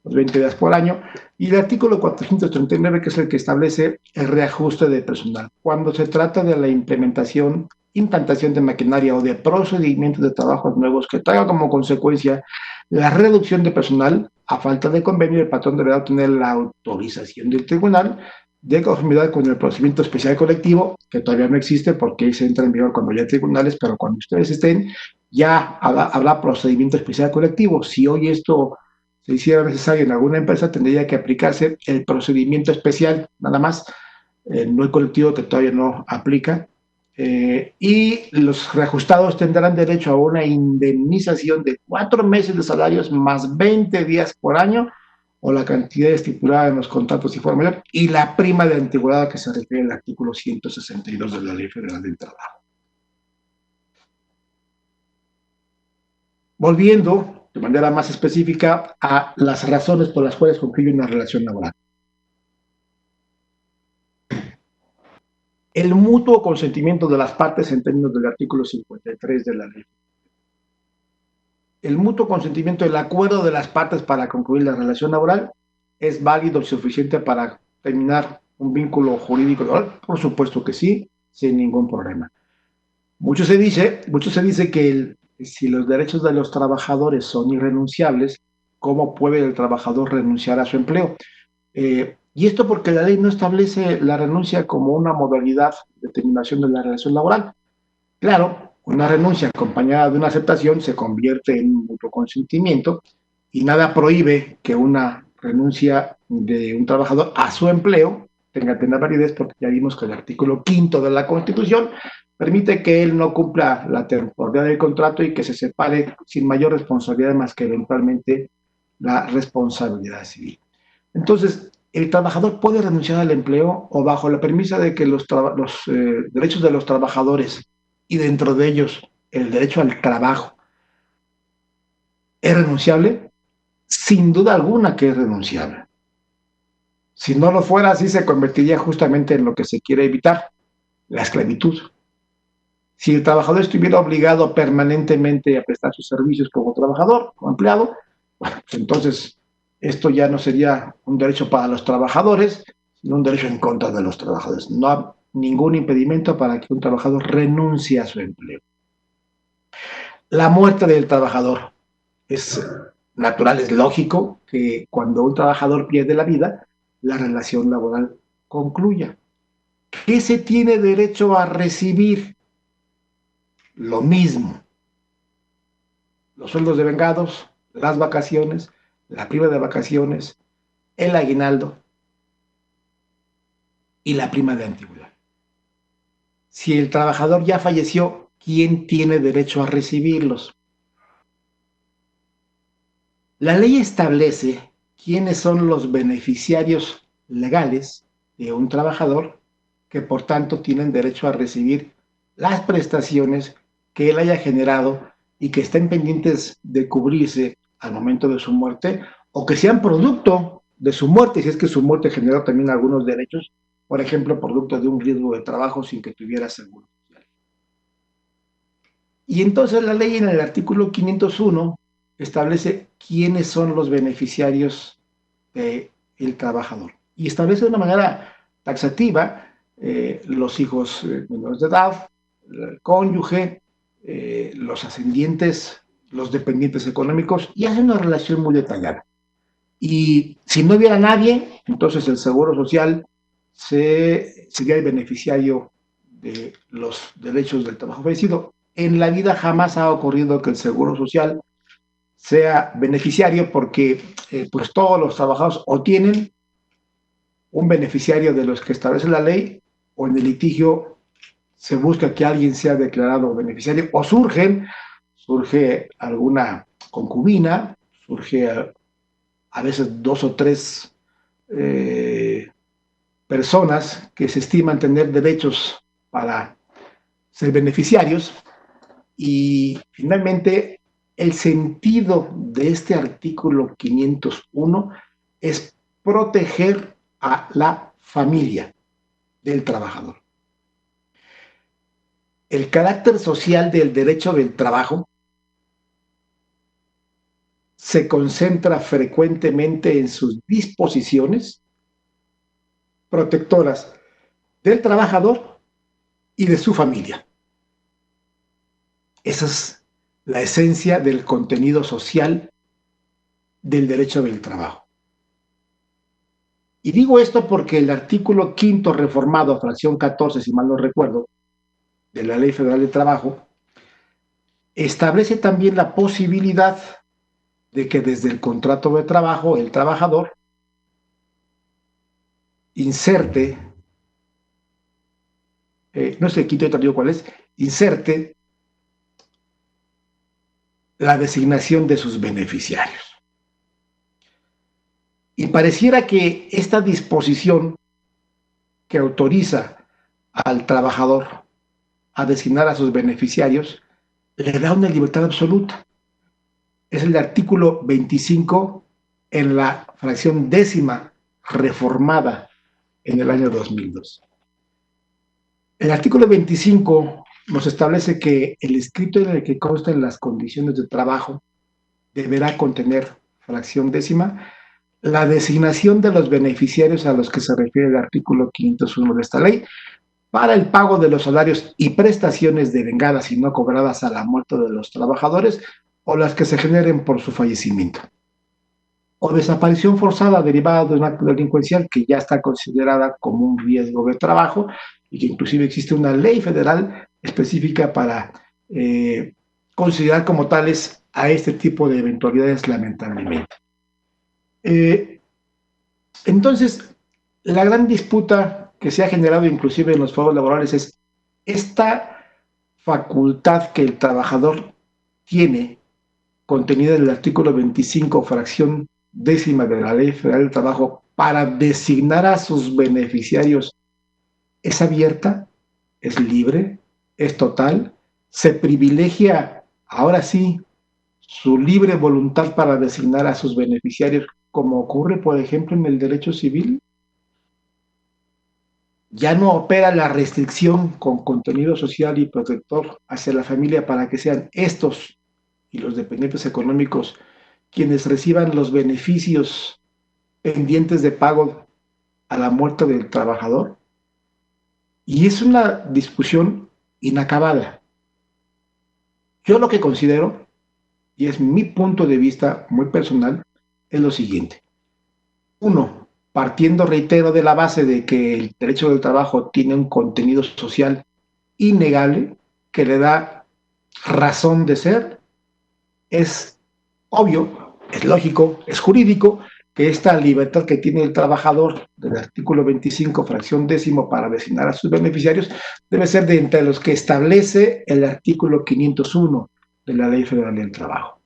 los 20 días por año, y el artículo 439, que es el que establece el reajuste de personal. Cuando se trata de la implantación de maquinaria o de procedimientos de trabajos nuevos que traigan como consecuencia la reducción de personal, a falta de convenio, el patrón deberá obtener la autorización del tribunal de conformidad con el procedimiento especial colectivo, que todavía no existe porque se entra en vigor cuando ya hay tribunales, pero cuando ustedes estén, ya habrá procedimiento especial colectivo. Si hoy esto se hiciera necesario en alguna empresa, tendría que aplicarse el procedimiento especial, nada más, no el colectivo que todavía no aplica. Y los reajustados tendrán derecho a una indemnización de 4 meses de salarios más 20 días por año o la cantidad estipulada en los contratos si fuera mayor, y la prima de antigüedad que se refiere al artículo 162 de la Ley Federal del Trabajo. Volviendo de manera más específica a las razones por las cuales concluye una relación laboral. El mutuo consentimiento de las partes en términos del artículo 53 de la ley. El mutuo consentimiento, el acuerdo de las partes para concluir la relación laboral es válido y suficiente para terminar un vínculo jurídico laboral. Por supuesto que sí, sin ningún problema. Mucho se dice que si los derechos de los trabajadores son irrenunciables, ¿cómo puede el trabajador renunciar a su empleo? Y esto porque la ley no establece la renuncia como una modalidad de terminación de la relación laboral. Claro, una renuncia acompañada de una aceptación se convierte en un mutuo consentimiento y nada prohíbe que una renuncia de un trabajador a su empleo tenga plena validez, porque ya vimos que el artículo 5 de la Constitución permite que él no cumpla la temporalidad del contrato y que se separe sin mayor responsabilidad más que eventualmente la responsabilidad civil. Entonces, el trabajador puede renunciar al empleo o bajo la premisa de que los derechos de los trabajadores y dentro de ellos el derecho al trabajo es renunciable, sin duda alguna que es renunciable. Si no lo fuera, así se convertiría justamente en lo que se quiere evitar, la esclavitud. Si el trabajador estuviera obligado permanentemente a prestar sus servicios como trabajador, como empleado, bueno, pues entonces esto ya no sería un derecho para los trabajadores, sino un derecho en contra de los trabajadores. No hay ningún impedimento para que un trabajador renuncie a su empleo. La muerte del trabajador es natural, es lógico que cuando un trabajador pierde la vida, la relación laboral concluya. ¿Qué se tiene derecho a recibir? Lo mismo. Los sueldos devengados, las vacaciones, la prima de vacaciones, el aguinaldo y la prima de antigüedad. Si el trabajador ya falleció, ¿quién tiene derecho a recibirlos? La ley establece quiénes son los beneficiarios legales de un trabajador que por tanto tienen derecho a recibir las prestaciones que él haya generado y que estén pendientes de cubrirse al momento de su muerte o que sean producto de su muerte, si es que su muerte generó también algunos derechos, por ejemplo, producto de un riesgo de trabajo sin que tuviera seguro social. Y entonces la ley en el artículo 501 establece quiénes son los beneficiarios del trabajador y establece de una manera taxativa los hijos menores de edad, el cónyuge, los ascendientes, los dependientes económicos, y hace una relación muy detallada. Y si no hubiera nadie, entonces el Seguro Social sería el beneficiario de los derechos del trabajo fallecido. En la vida jamás ha ocurrido que el Seguro Social sea beneficiario porque pues todos los trabajadores o tienen un beneficiario de los que establece la ley o en el litigio se busca que alguien sea declarado beneficiario o surge alguna concubina, surge a veces 2 o 3 personas que se estiman tener derechos para ser beneficiarios y finalmente el sentido de este artículo 501 es proteger a la familia del trabajador. El carácter social del derecho del trabajo se concentra frecuentemente en sus disposiciones protectoras del trabajador y de su familia. Esa es la esencia del contenido social del derecho del trabajo. Y digo esto porque el artículo 5º reformado, fracción 14, si mal no recuerdo, de la Ley Federal del Trabajo, establece también la posibilidad de que desde el contrato de trabajo el trabajador inserte, no sé, quito y cuál es, inserte la designación de sus beneficiarios. Y pareciera que esta disposición que autoriza al trabajador a designar a sus beneficiarios le da una libertad absoluta. Es el artículo 25 en la fracción 10ª reformada en el año 2002. El artículo 25 nos establece que el escrito en el que constan las condiciones de trabajo deberá contener, fracción 10ª, la designación de los beneficiarios a los que se refiere el artículo 501 de esta ley para el pago de los salarios y prestaciones devengadas y no cobradas a la muerte de los trabajadores o las que se generen por su fallecimiento o desaparición forzada derivada de un acto delincuencial que ya está considerada como un riesgo de trabajo y que inclusive existe una ley federal específica para considerar como tales a este tipo de eventualidades, lamentablemente. Entonces, la gran disputa que se ha generado inclusive en los foros laborales es esta facultad que el trabajador tiene contenida en el artículo 25, fracción 10ª de la Ley Federal del Trabajo, para designar a sus beneficiarios, ¿es abierta? ¿Es libre? ¿Es total? ¿Se privilegia, ahora sí, su libre voluntad para designar a sus beneficiarios, como ocurre, por ejemplo, en el derecho civil? Ya no opera la restricción con contenido social y protector hacia la familia para que sean estos y los dependientes económicos quienes reciban los beneficios pendientes de pago a la muerte del trabajador. Y es una discusión inacabada. Yo lo que considero, y es mi punto de vista muy personal, es lo siguiente. Uno, partiendo, reitero, de la base de que el derecho del trabajo tiene un contenido social innegable que le da razón de ser, es obvio, es lógico, es jurídico que esta libertad que tiene el trabajador del artículo 25, fracción 10ª, para designar a sus beneficiarios, debe ser de entre los que establece el artículo 501 de la Ley Federal del Trabajo.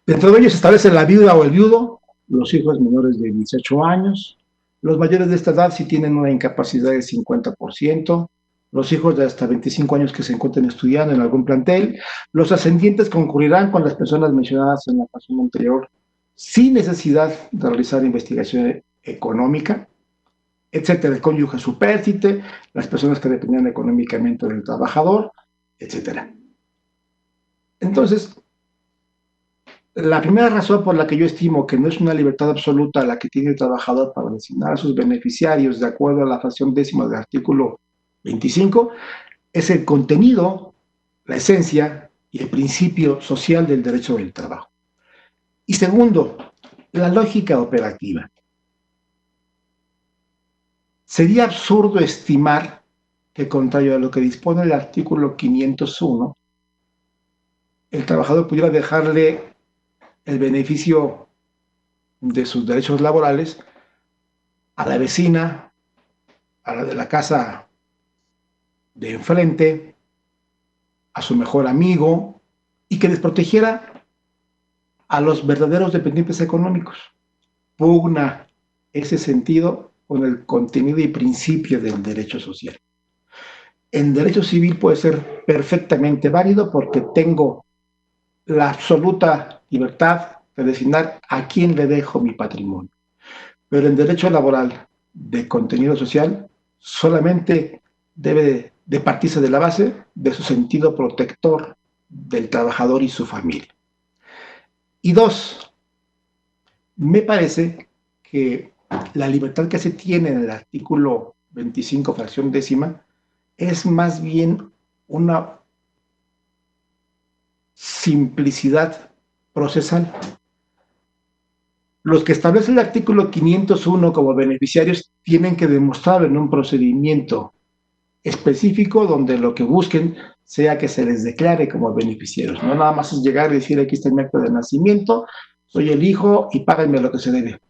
Dentro de ellos se establece la viuda o el viudo, los hijos menores de 18 años, los mayores de esta edad si tienen una incapacidad del 50%, los hijos de hasta 25 años que se encuentren estudiando en algún plantel, los ascendientes concurrirán con las personas mencionadas en la fracción anterior sin necesidad de realizar investigación económica, etcétera, el cónyuge supérstite, las personas que dependían económicamente del trabajador, etcétera. Entonces, la primera razón por la que yo estimo que no es una libertad absoluta la que tiene el trabajador para designar a sus beneficiarios de acuerdo a la fracción 10ª del artículo 25 es el contenido, la esencia y el principio social del derecho del trabajo. Y segundo, la lógica operativa. Sería absurdo estimar que, contrario a lo que dispone el artículo 501, el trabajador pudiera dejarle el beneficio de sus derechos laborales a la vecina, a la de la casa de enfrente, a su mejor amigo, y que desprotegiera a los verdaderos dependientes económicos. Pugna ese sentido con el contenido y principio del derecho social. En derecho civil puede ser perfectamente válido porque tengo la absoluta libertad de designar a quién le dejo mi patrimonio. pero el derecho laboral de contenido social solamente debe de partirse de la base de su sentido protector del trabajador y su familia. Y dos, me parece que la libertad que se tiene en el artículo 25, fracción décima, es más bien una simplicidad procesal. Los que establecen el artículo 501 como beneficiarios tienen que demostrar en un procedimiento específico donde lo que busquen sea que se les declare como beneficiarios. No nada más es llegar y decir, aquí está mi acta de nacimiento, soy el hijo y páganme lo que se debe.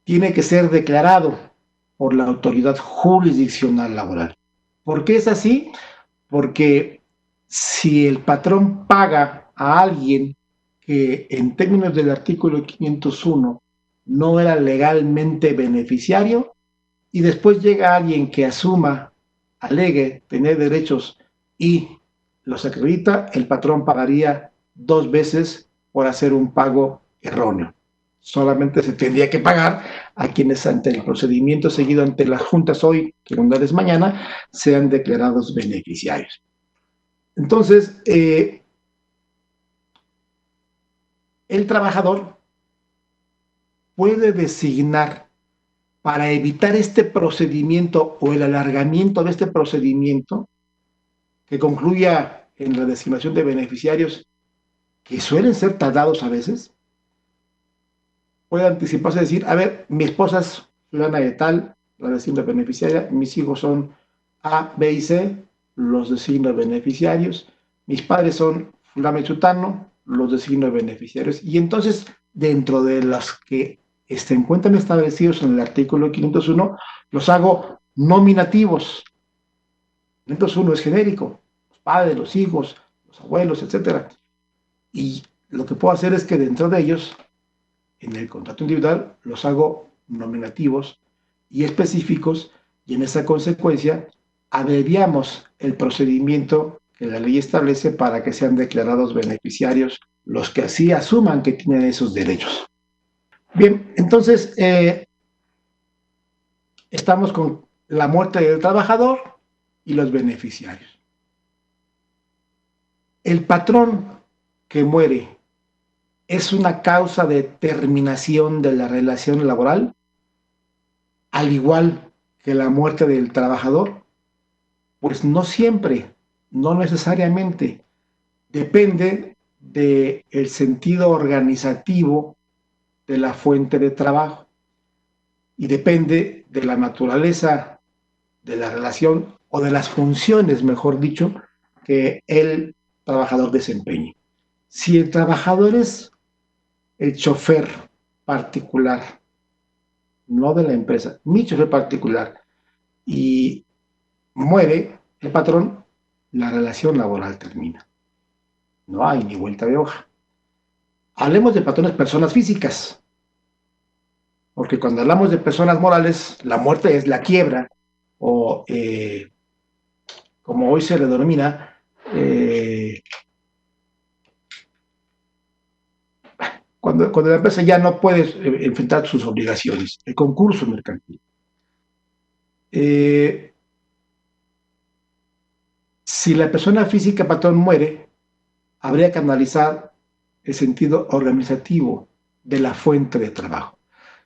Tiene que ser declarado por la autoridad jurisdiccional laboral. ¿Por qué es así? Porque si el patrón paga a alguien que en términos del artículo 501 no era legalmente beneficiario y después llega alguien que asuma, alegue tener derechos y los acredita, el patrón pagaría 2 veces por hacer un pago erróneo. Solamente se tendría que pagar a quienes ante el procedimiento seguido ante las juntas hoy, tribunales mañana, sean declarados beneficiarios. Entonces, el trabajador puede designar para evitar este procedimiento o el alargamiento de este procedimiento que concluya en la designación de beneficiarios que suelen ser tardados a veces, puede anticiparse a decir, a ver, mi esposa es fulana de tal, la designo beneficiaria, mis hijos son A, B y C, los designo beneficiarios, mis padres son fulano y sutano, los designo beneficiarios, y entonces dentro de los que se encuentran establecidos en el artículo 501, los hago nominativos. 501 es genérico, los padres, los hijos, los abuelos, etcétera. Y lo que puedo hacer es que dentro de ellos, en el contrato individual, los hago nominativos y específicos, y en esa consecuencia abreviamos el procedimiento que la ley establece para que sean declarados beneficiarios los que así asuman que tienen esos derechos. Bien, entonces estamos con la muerte del trabajador y los beneficiarios. El patrón que muere es una causa de terminación de la relación laboral, al igual que la muerte del trabajador. Pues no siempre, no necesariamente. Depende del sentido organizativo de la fuente de trabajo y depende de la naturaleza de la relación o de las funciones, mejor dicho, que el trabajador desempeñe. Si el trabajador es el chofer particular, no de la empresa, mi chofer particular, y muere el patrón, la relación laboral termina. No hay ni vuelta de hoja. Hablemos de patrones personas físicas, porque cuando hablamos de personas morales, la muerte es la quiebra, o como hoy se le denomina, cuando la empresa ya no puede enfrentar sus obligaciones, el concurso mercantil. Si la persona física patrón muere, habría que analizar el sentido organizativo de la fuente de trabajo.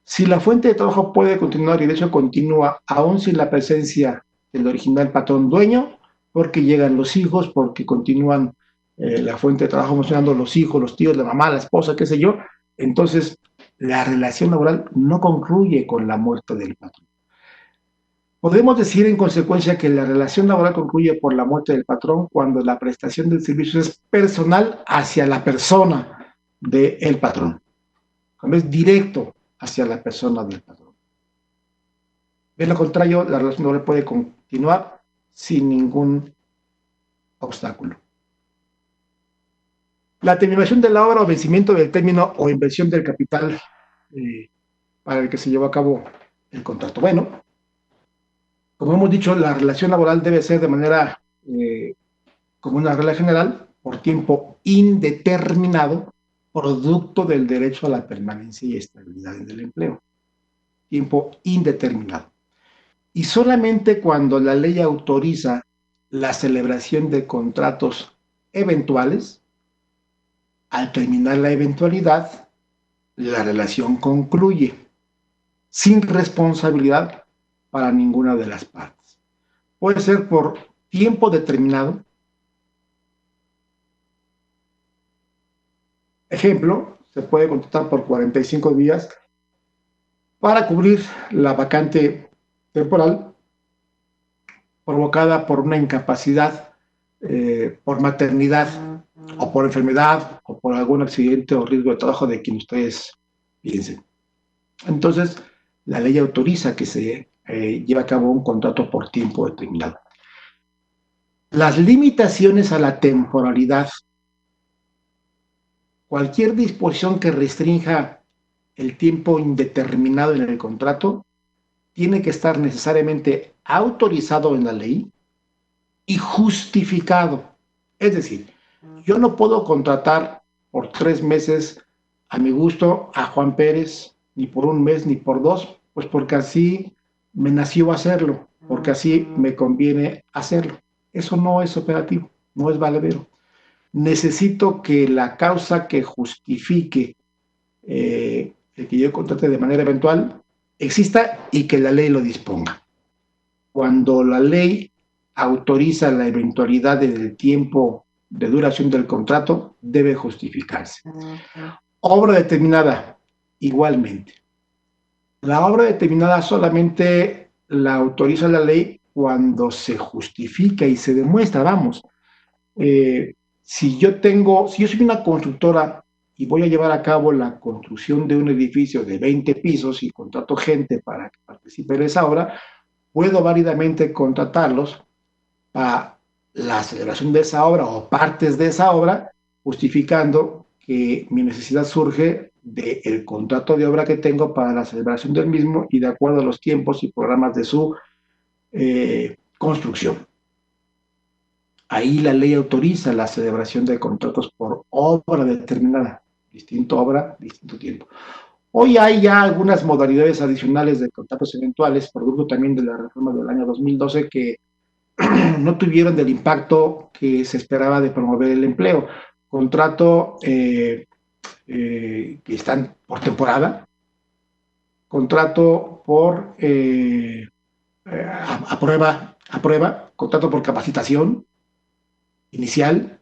Si la fuente de trabajo puede continuar y de hecho continúa aún sin la presencia del original patrón dueño, porque llegan los hijos, porque continúan la fuente de trabajo funcionando los hijos, los tíos, la mamá, la esposa, qué sé yo, entonces la relación laboral no concluye con la muerte del patrón. Podemos decir en consecuencia que la relación laboral concluye por la muerte del patrón cuando la prestación del servicio es personal hacia la persona del patrón, cuando es directo hacia la persona del patrón. De lo contrario, la relación laboral puede continuar sin ningún obstáculo. La terminación de la obra o vencimiento del término o inversión del capital para el que se llevó a cabo el contrato. Bueno, como hemos dicho, la relación laboral debe ser de manera, como una regla general, por tiempo indeterminado, producto del derecho a la permanencia y estabilidad del empleo. tiempo indeterminado. Y solamente cuando la ley autoriza la celebración de contratos eventuales, al terminar la eventualidad, la relación concluye sin responsabilidad para ninguna de las partes. Puede ser por tiempo determinado. Ejemplo, se puede contratar por 45 días para cubrir la vacante temporal provocada por una incapacidad por maternidad o por enfermedad o por algún accidente o riesgo de trabajo de quien ustedes piensen. Entonces, la ley autoriza que se lleve a cabo un contrato por tiempo determinado. Las limitaciones a la temporalidad, cualquier disposición que restrinja el tiempo indeterminado en el contrato, tiene que estar necesariamente autorizado en la ley y justificado. Es decir, yo no puedo contratar por 3 meses a mi gusto a Juan Pérez, ni por 1 mes, ni por 2, pues porque así me nació hacerlo, porque así me conviene hacerlo. Eso no es operativo, no es valedero. Necesito que la causa que justifique el que yo contrate de manera eventual exista y que la ley lo disponga. Cuando la ley autoriza la eventualidad del tiempo de duración del contrato, debe justificarse. Obra determinada, igualmente. La obra determinada solamente la autoriza la ley cuando se justifica y se demuestra, vamos. Si yo soy una constructora y voy a llevar a cabo la construcción de un edificio de 20 pisos y contrato gente para que participe en esa obra, puedo válidamente contratarlos para la celebración de esa obra o partes de esa obra, justificando que mi necesidad surge del contrato de obra que tengo para la celebración del mismo y de acuerdo a los tiempos y programas de su construcción. Ahí la ley autoriza la celebración de contratos por obra determinada, distinto obra, distinto tiempo. Hoy hay ya algunas modalidades adicionales de contratos eventuales, producto también de la reforma del año 2012, que no tuvieron el impacto que se esperaba de promover el empleo. Contrato que están por temporada, contrato por a prueba, contrato por capacitación inicial,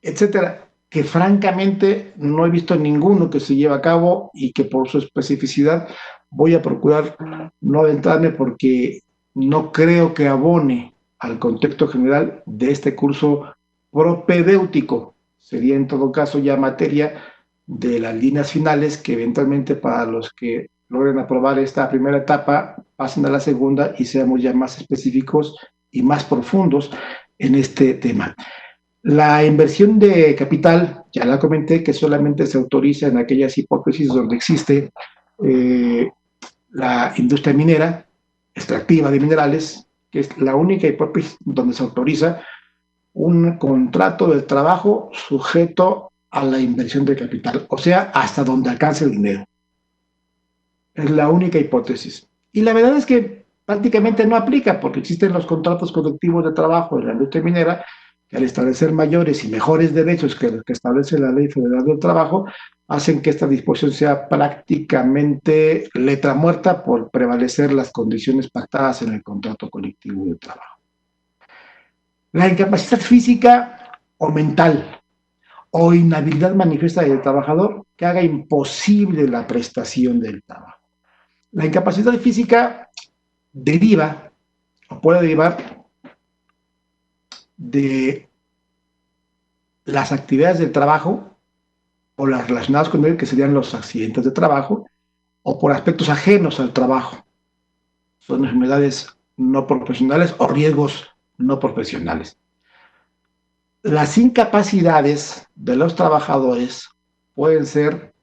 etcétera, que francamente no he visto ninguno que se lleve a cabo y que por su especificidad voy a procurar no adentrarme porque no creo que abone al contexto general de este curso propedéutico. Sería en todo caso ya materia de las líneas finales que eventualmente para los que logren aprobar esta primera etapa pasen a la segunda y seamos ya más específicos y más profundos en este tema. La inversión de capital, ya la comenté, que solamente se autoriza en aquellas hipótesis donde existe la industria minera, extractiva de minerales, que es la única hipótesis donde se autoriza un contrato de trabajo sujeto a la inversión de capital, o sea, hasta donde alcance el dinero. Es la única hipótesis. Y la verdad es que prácticamente no aplica porque existen los contratos colectivos de trabajo en la industria minera que al establecer mayores y mejores derechos que los que establece la Ley Federal del Trabajo, hacen que esta disposición sea prácticamente letra muerta por prevalecer las condiciones pactadas en el contrato colectivo de trabajo. La incapacidad física o mental o inhabilidad manifiesta del trabajador que haga imposible la prestación del trabajo. La incapacidad física deriva o puede derivar de las actividades del trabajo o las relacionadas con él, que serían los accidentes de trabajo, o por aspectos ajenos al trabajo. Son enfermedades no profesionales o riesgos no profesionales. Las incapacidades de los trabajadores pueden ser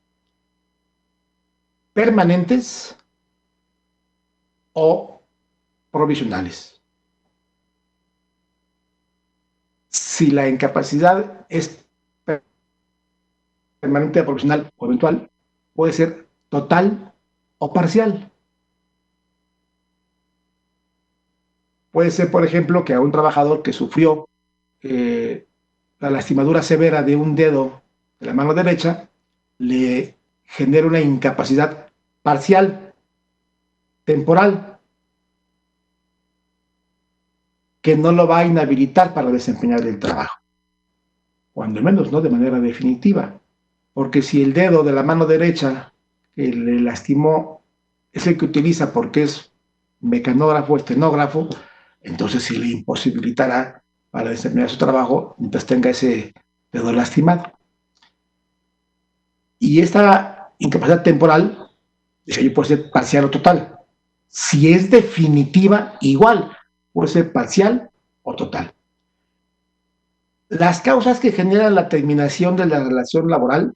permanentes o provisionales. Si la incapacidad es permanente, provisional o eventual, puede ser total o parcial. Puede ser, por ejemplo, que a un trabajador que sufrió eh, la lastimadura severa de un dedo de la mano derecha le genere una incapacidad parcial, temporal, que no lo va a inhabilitar para desempeñar el trabajo, cuando menos no de manera definitiva. Porque si el dedo de la mano derecha que le lastimó es el que utiliza porque es mecanógrafo, estenógrafo, entonces sí le imposibilitará para desempeñar su trabajo mientras tenga ese dedo lastimado. Y esta incapacidad temporal, puede ser parcial o total. Si es definitiva, igual, puede ser parcial o total. Las causas que generan la terminación de la relación laboral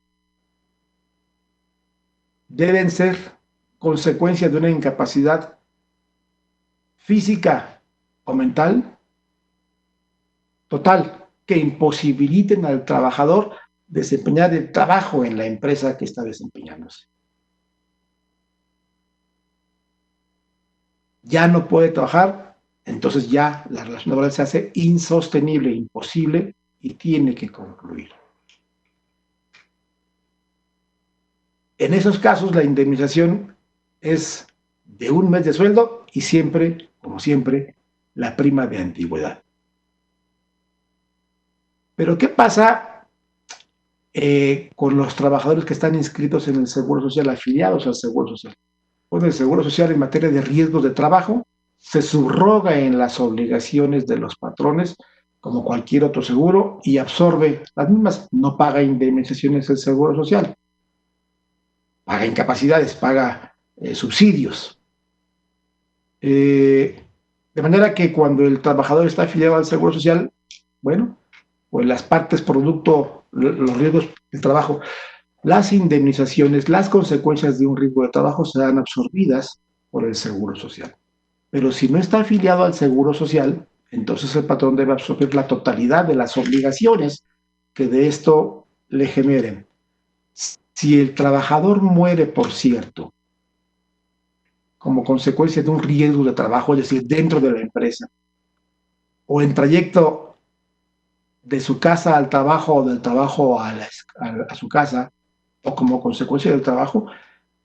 deben ser consecuencia de una incapacidad física o mental total que imposibiliten al trabajador desempeñar el trabajo en la empresa que está desempeñándose. Ya no puede trabajar, entonces ya la relación laboral se hace insostenible, imposible y tiene que concluir. En esos casos la indemnización es de un mes de sueldo y siempre, como siempre, la prima de antigüedad. Pero ¿qué pasa con los trabajadores que están inscritos en el Seguro Social, afiliados al Seguro Social? Bueno, el Seguro Social en materia de riesgos de trabajo se subroga en las obligaciones de los patrones como cualquier otro seguro y absorbe las mismas. No paga indemnizaciones el Seguro Social, paga incapacidades, paga subsidios. De manera que cuando el trabajador está afiliado al Seguro Social, bueno, pues las partes producto, los riesgos del trabajo, las indemnizaciones, las consecuencias de un riesgo de trabajo serán absorbidas por el Seguro Social. Pero si no está afiliado al Seguro Social, entonces el patrón debe absorber la totalidad de las obligaciones que de esto le generen. Si el trabajador muere, por cierto, como consecuencia de un riesgo de trabajo, es decir, dentro de la empresa, o en trayecto de su casa al trabajo o del trabajo a su casa, o como consecuencia del trabajo,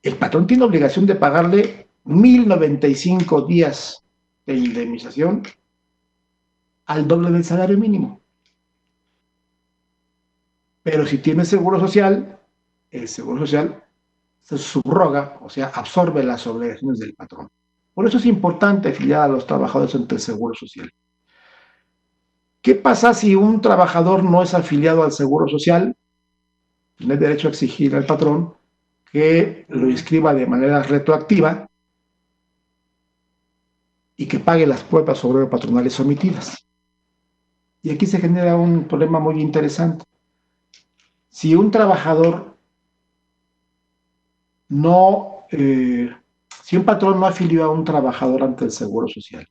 el patrón tiene obligación de pagarle 1,095 días de indemnización al doble del salario mínimo. Pero si tiene seguro social, el seguro social se subroga, o sea, absorbe las obligaciones del patrón. Por eso es importante afiliar a los trabajadores ante el seguro social. ¿Qué pasa si un trabajador no es afiliado al seguro social? Tiene derecho a exigir al patrón que lo inscriba de manera retroactiva y que pague las cuotas sobre patronales omitidas. Y aquí se genera un problema muy interesante. Si un trabajador no, si un patrón no afilió a un trabajador ante el Seguro Social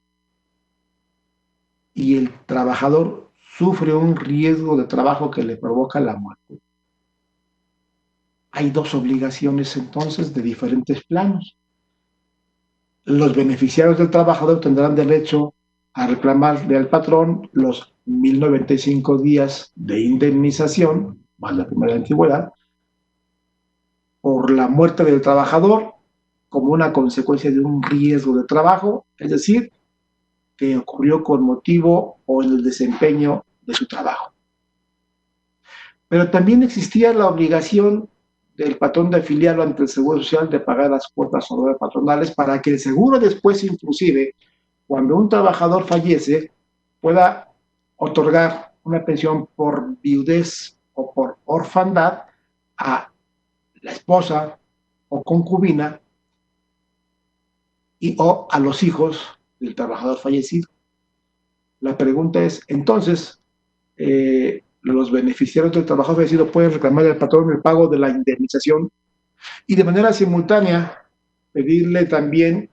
y el trabajador sufre un riesgo de trabajo que le provoca la muerte, hay dos obligaciones entonces de diferentes planos. Los beneficiarios del trabajador tendrán derecho a reclamarle al patrón los 1,095 días de indemnización, más la primera antigüedad, por la muerte del trabajador como una consecuencia de un riesgo de trabajo, es decir, que ocurrió con motivo o en el desempeño de su trabajo. Pero también existía la obligación del patrón de afiliarlo ante el Seguro Social de pagar las cuotas sobre patronales para que el seguro después, inclusive, cuando un trabajador fallece, pueda otorgar una pensión por viudez o por orfandad a la esposa o concubina o a los hijos del trabajador fallecido. La pregunta es, entonces, los beneficiarios del trabajador fallecido pueden reclamar al patrón el pago de la indemnización y de manera simultánea pedirle también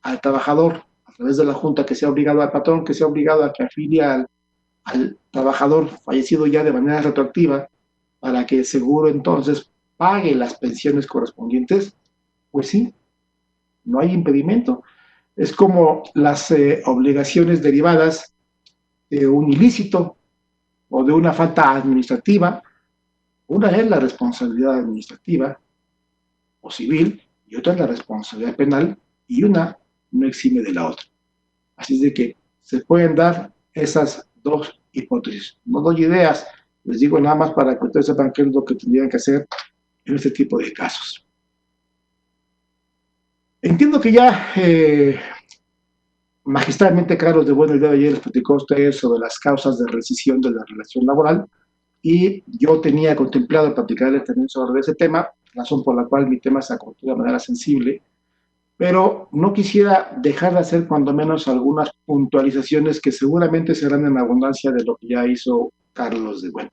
al trabajador, a través de la junta, que sea obligado al patrón, que sea obligado a que afilie al trabajador fallecido ya de manera retroactiva para que el seguro entonces pague las pensiones correspondientes. Pues sí, no hay impedimento. Es como las obligaciones derivadas de un ilícito o de una falta administrativa. Una es la responsabilidad administrativa o civil y otra es la responsabilidad penal y una no exime de la otra. Así es de que se pueden dar esas dos hipótesis. No doy ideas, les digo nada más para que ustedes sepan qué es lo que tendrían que hacer en este tipo de casos. Entiendo que ya magistralmente Carlos de Bueno el día de ayer les platicó a ustedes sobre las causas de rescisión de la relación laboral y yo tenía contemplado platicarles también sobre ese tema, razón por la cual mi tema se acortó de manera sensible, pero no quisiera dejar de hacer cuando menos algunas puntualizaciones que seguramente serán en abundancia de lo que ya hizo Carlos de Bueno.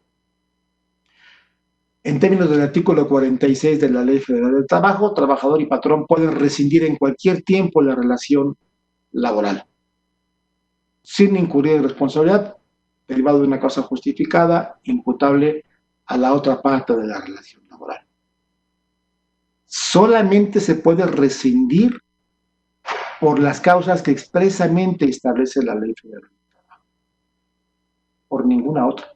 En términos del artículo 46 de la Ley Federal del Trabajo, trabajador y patrón pueden rescindir en cualquier tiempo la relación laboral, sin incurrir en responsabilidad, derivado de una causa justificada, imputable a la otra parte de la relación laboral. Solamente se puede rescindir por las causas que expresamente establece la Ley Federal del Trabajo, por ninguna otra.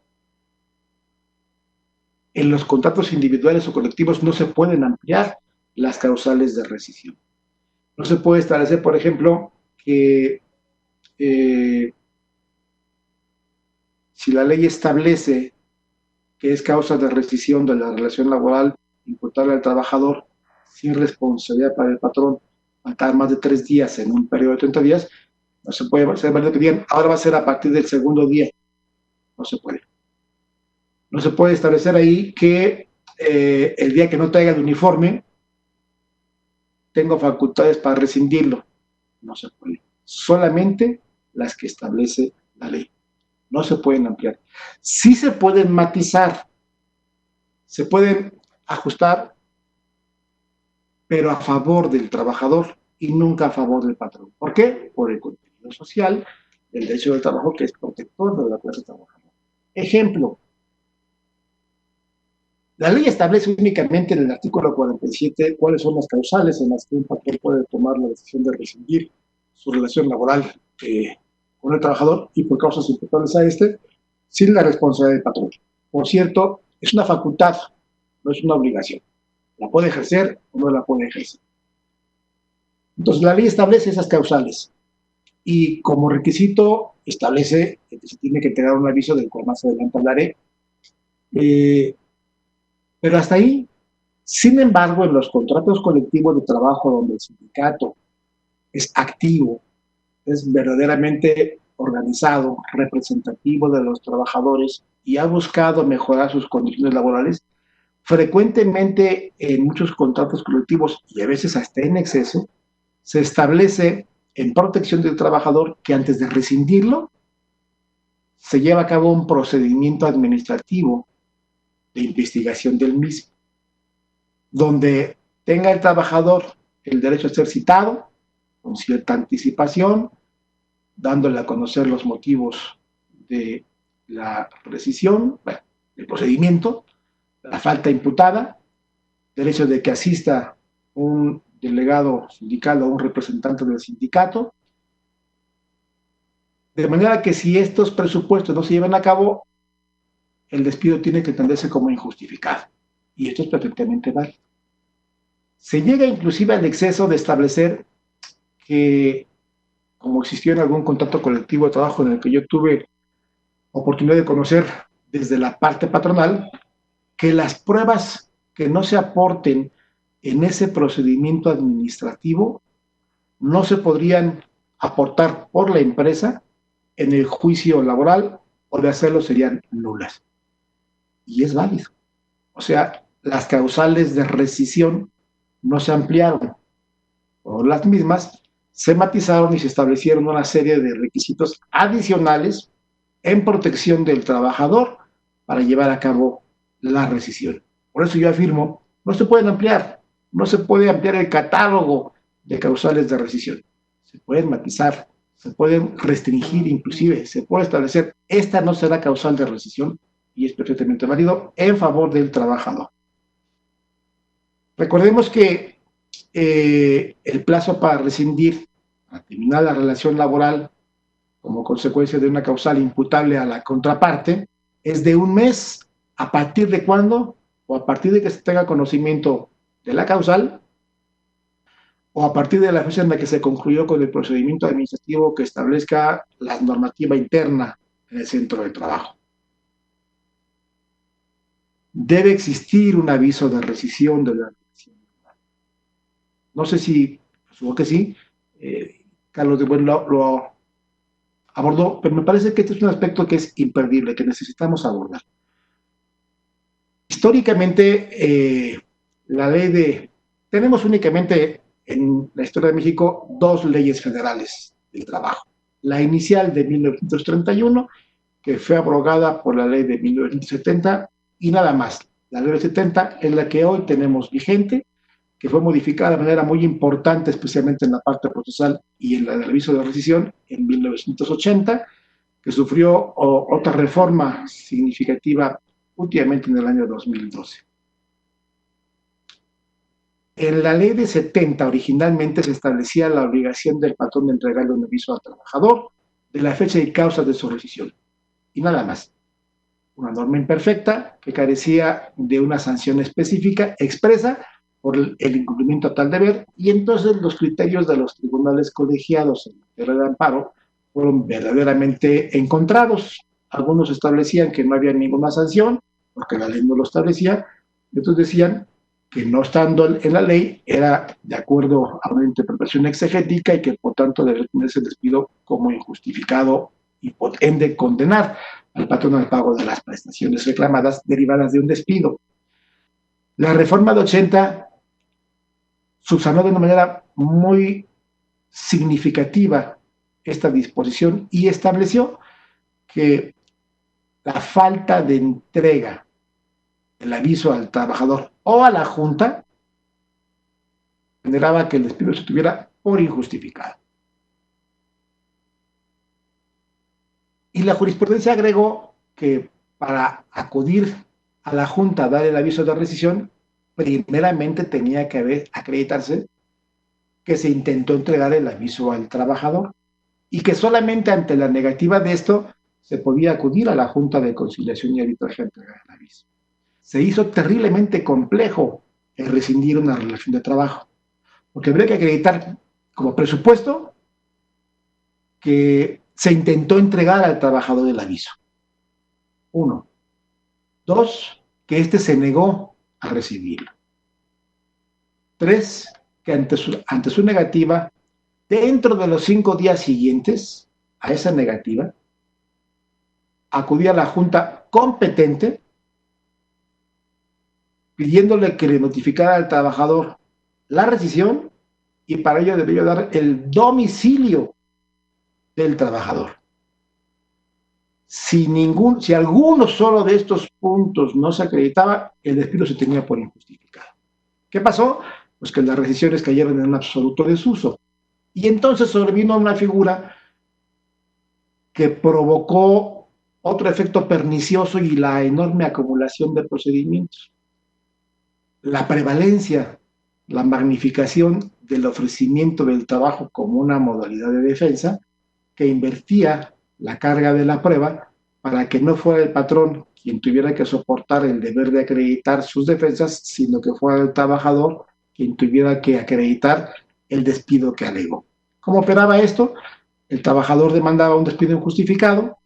En los contratos individuales o colectivos no se pueden ampliar las causales de rescisión. No se puede establecer, por ejemplo, que si la ley establece que es causa de rescisión de la relación laboral imputable al trabajador sin responsabilidad para el patrón, faltar más de 3 días en un periodo de 30 días, no se puede hacer válido que digan, ahora va a ser a partir del segundo día. No se puede. No se puede establecer ahí que el día que no traiga el uniforme tengo facultades para rescindirlo. No se puede. Solamente las que establece la ley. No se pueden ampliar. Sí se pueden matizar, se pueden ajustar, pero a favor del trabajador y nunca a favor del patrón. ¿Por qué? Por el contenido social del derecho del trabajo, que es protector de la clase trabajadora. Ejemplo, la ley establece únicamente en el artículo 47 cuáles son las causales en las que un patrón puede tomar la decisión de rescindir su relación laboral con el trabajador y por causas imputables a este, sin la responsabilidad del patrón. Por cierto, es una facultad, no es una obligación. La puede ejercer o no la puede ejercer. Entonces, la ley establece esas causales y como requisito establece que se tiene que entregar un aviso del cual más adelante hablaré. Pero hasta ahí. Sin embargo, en los contratos colectivos de trabajo donde el sindicato es activo, es verdaderamente organizado, representativo de los trabajadores y ha buscado mejorar sus condiciones laborales, frecuentemente en muchos contratos colectivos y a veces hasta en exceso, se establece en protección del trabajador que antes de rescindirlo se lleva a cabo un procedimiento administrativo de investigación del mismo, donde tenga el trabajador el derecho a ser citado con cierta anticipación, dándole a conocer los motivos de la rescisión, bueno, del procedimiento, la falta imputada, derecho de que asista un delegado sindical o un representante del sindicato, de manera que si estos presupuestos no se llevan a cabo, el despido tiene que entenderse como injustificado. Y esto es perfectamente válido. Se llega inclusive al exceso de establecer que, como existió en algún contrato colectivo de trabajo en el que yo tuve oportunidad de conocer desde la parte patronal, que las pruebas que no se aporten en ese procedimiento administrativo no se podrían aportar por la empresa en el juicio laboral o de hacerlo serían nulas. Y es válido. O sea, las causales de rescisión no se ampliaron, o las mismas se matizaron y se establecieron una serie de requisitos adicionales en protección del trabajador para llevar a cabo la rescisión. Por eso yo afirmo, no se pueden ampliar, no se puede ampliar el catálogo de causales de rescisión. Se pueden matizar, se pueden restringir inclusive, se puede establecer, esta no será causal de rescisión y es perfectamente válido en favor del trabajador. Recordemos que el plazo para rescindir para terminar la relación laboral como consecuencia de una causal imputable a la contraparte es de un mes. ¿A partir de cuándo? O a partir de que se tenga conocimiento de la causal, o a partir de la fecha en la que se concluyó con el procedimiento administrativo que establezca la normativa interna en el centro de trabajo. Debe existir un aviso de rescisión de la relación. No sé si, supongo que sí, Carlos de Buen lo abordó, pero me parece que este es un aspecto que es imperdible, que necesitamos abordar. Históricamente, la ley de... Tenemos únicamente en la historia de México dos leyes federales del trabajo. La inicial de 1931, que fue abrogada por la ley de 1970, y nada más. La ley de 70 es la que hoy tenemos vigente, que fue modificada de manera muy importante, especialmente en la parte procesal y en el aviso de rescisión en 1980, que sufrió otra reforma significativa últimamente en el año 2012. En la ley de 70 originalmente se establecía la obligación del patrón de entregarle un aviso al trabajador de la fecha y causa de su rescisión. Y nada más. Una norma imperfecta que carecía de una sanción específica expresa por el incumplimiento a tal deber, y entonces los criterios de los tribunales colegiados en materia de amparo fueron verdaderamente encontrados. Algunos establecían que no había ninguna sanción, porque la ley no lo establecía, y otros decían que no estando en la ley era de acuerdo a una interpretación exegética y que por tanto debe tenerse el despido como injustificado y por ende condenar al patrón al pago de las prestaciones reclamadas derivadas de un despido. La reforma de 80 subsanó de una manera muy significativa esta disposición y estableció que la falta de entrega del aviso al trabajador o a la junta generaba que el despido se tuviera por injustificado. Y la jurisprudencia agregó que para acudir a la junta a dar el aviso de rescisión, primeramente tenía que acreditarse que se intentó entregar el aviso al trabajador y que solamente ante la negativa de esto se podía acudir a la Junta de Conciliación y Arbitraje a entregar el aviso. Se hizo terriblemente complejo el rescindir una relación de trabajo, porque habría que acreditar como presupuesto que se intentó entregar al trabajador el aviso. Uno. Dos, que éste se negó a recibirlo. Tres, que ante su negativa, dentro de los 5 días siguientes a esa negativa, acudía a la junta competente pidiéndole que le notificara al trabajador la rescisión y para ello debía dar el domicilio del trabajador. Si alguno solo de estos puntos no se acreditaba, el despido se tenía por injustificado. ¿Qué pasó? Pues que las rescisiones cayeron en un absoluto desuso. Y entonces sobrevino una figura que provocó otro efecto pernicioso y la enorme acumulación de procedimientos. La prevalencia, la magnificación del ofrecimiento del trabajo como una modalidad de defensa que invertía la carga de la prueba para que no fuera el patrón quien tuviera que soportar el deber de acreditar sus defensas, sino que fuera el trabajador quien tuviera que acreditar el despido que alegó. ¿Cómo operaba esto? El trabajador demandaba un despido injustificado,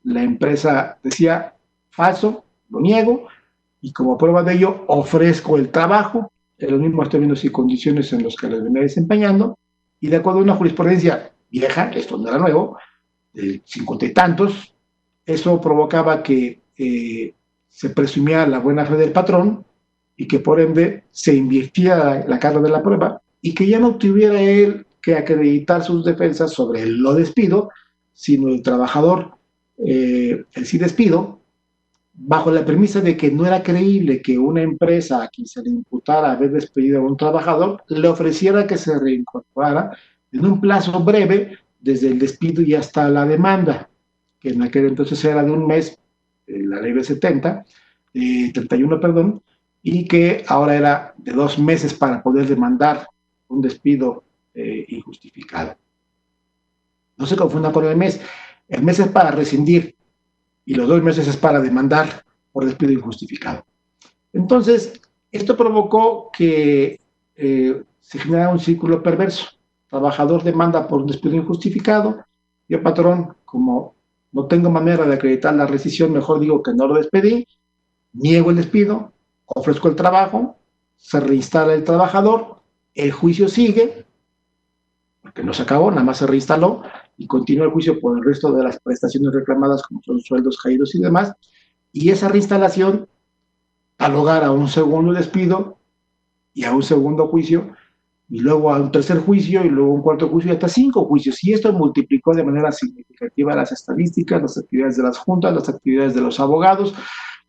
la empresa decía falso, lo niego, y como prueba de ello ofrezco el trabajo en los mismos términos y condiciones en los que lo venía desempeñando, y de acuerdo a una jurisprudencia vieja, esto no era nuevo, de 50 y tantos, eso provocaba que se presumiera la buena fe del patrón y que por ende se invirtiera la carga de la prueba y que ya no tuviera él que acreditar sus defensas sobre el no despido, sino el trabajador, el sí despido, bajo la premisa de que no era creíble que una empresa a quien se le imputara haber despedido a un trabajador le ofreciera que se reincorporara en un plazo breve desde el despido y hasta la demanda, que en aquel entonces era de un mes, la ley de 31, perdón, y que ahora era de 2 meses para poder demandar un despido injustificado. No se confunda con el mes. El mes es para rescindir y los 2 meses es para demandar por despido injustificado. Entonces, esto provocó que se generara un círculo perverso. Trabajador demanda por un despido injustificado y el patrón, como no tengo manera de acreditar la rescisión, mejor digo que no lo despedí, niego el despido, ofrezco el trabajo, se reinstala el trabajador, el juicio sigue, porque no se acabó, nada más se reinstaló y continúa el juicio por el resto de las prestaciones reclamadas, como son sueldos caídos y demás, y esa reinstalación da lugar a un segundo despido y a un segundo juicio, y luego a un tercer juicio, y luego un cuarto juicio, y hasta 5 juicios. Y esto multiplicó de manera significativa las estadísticas, las actividades de las juntas, las actividades de los abogados,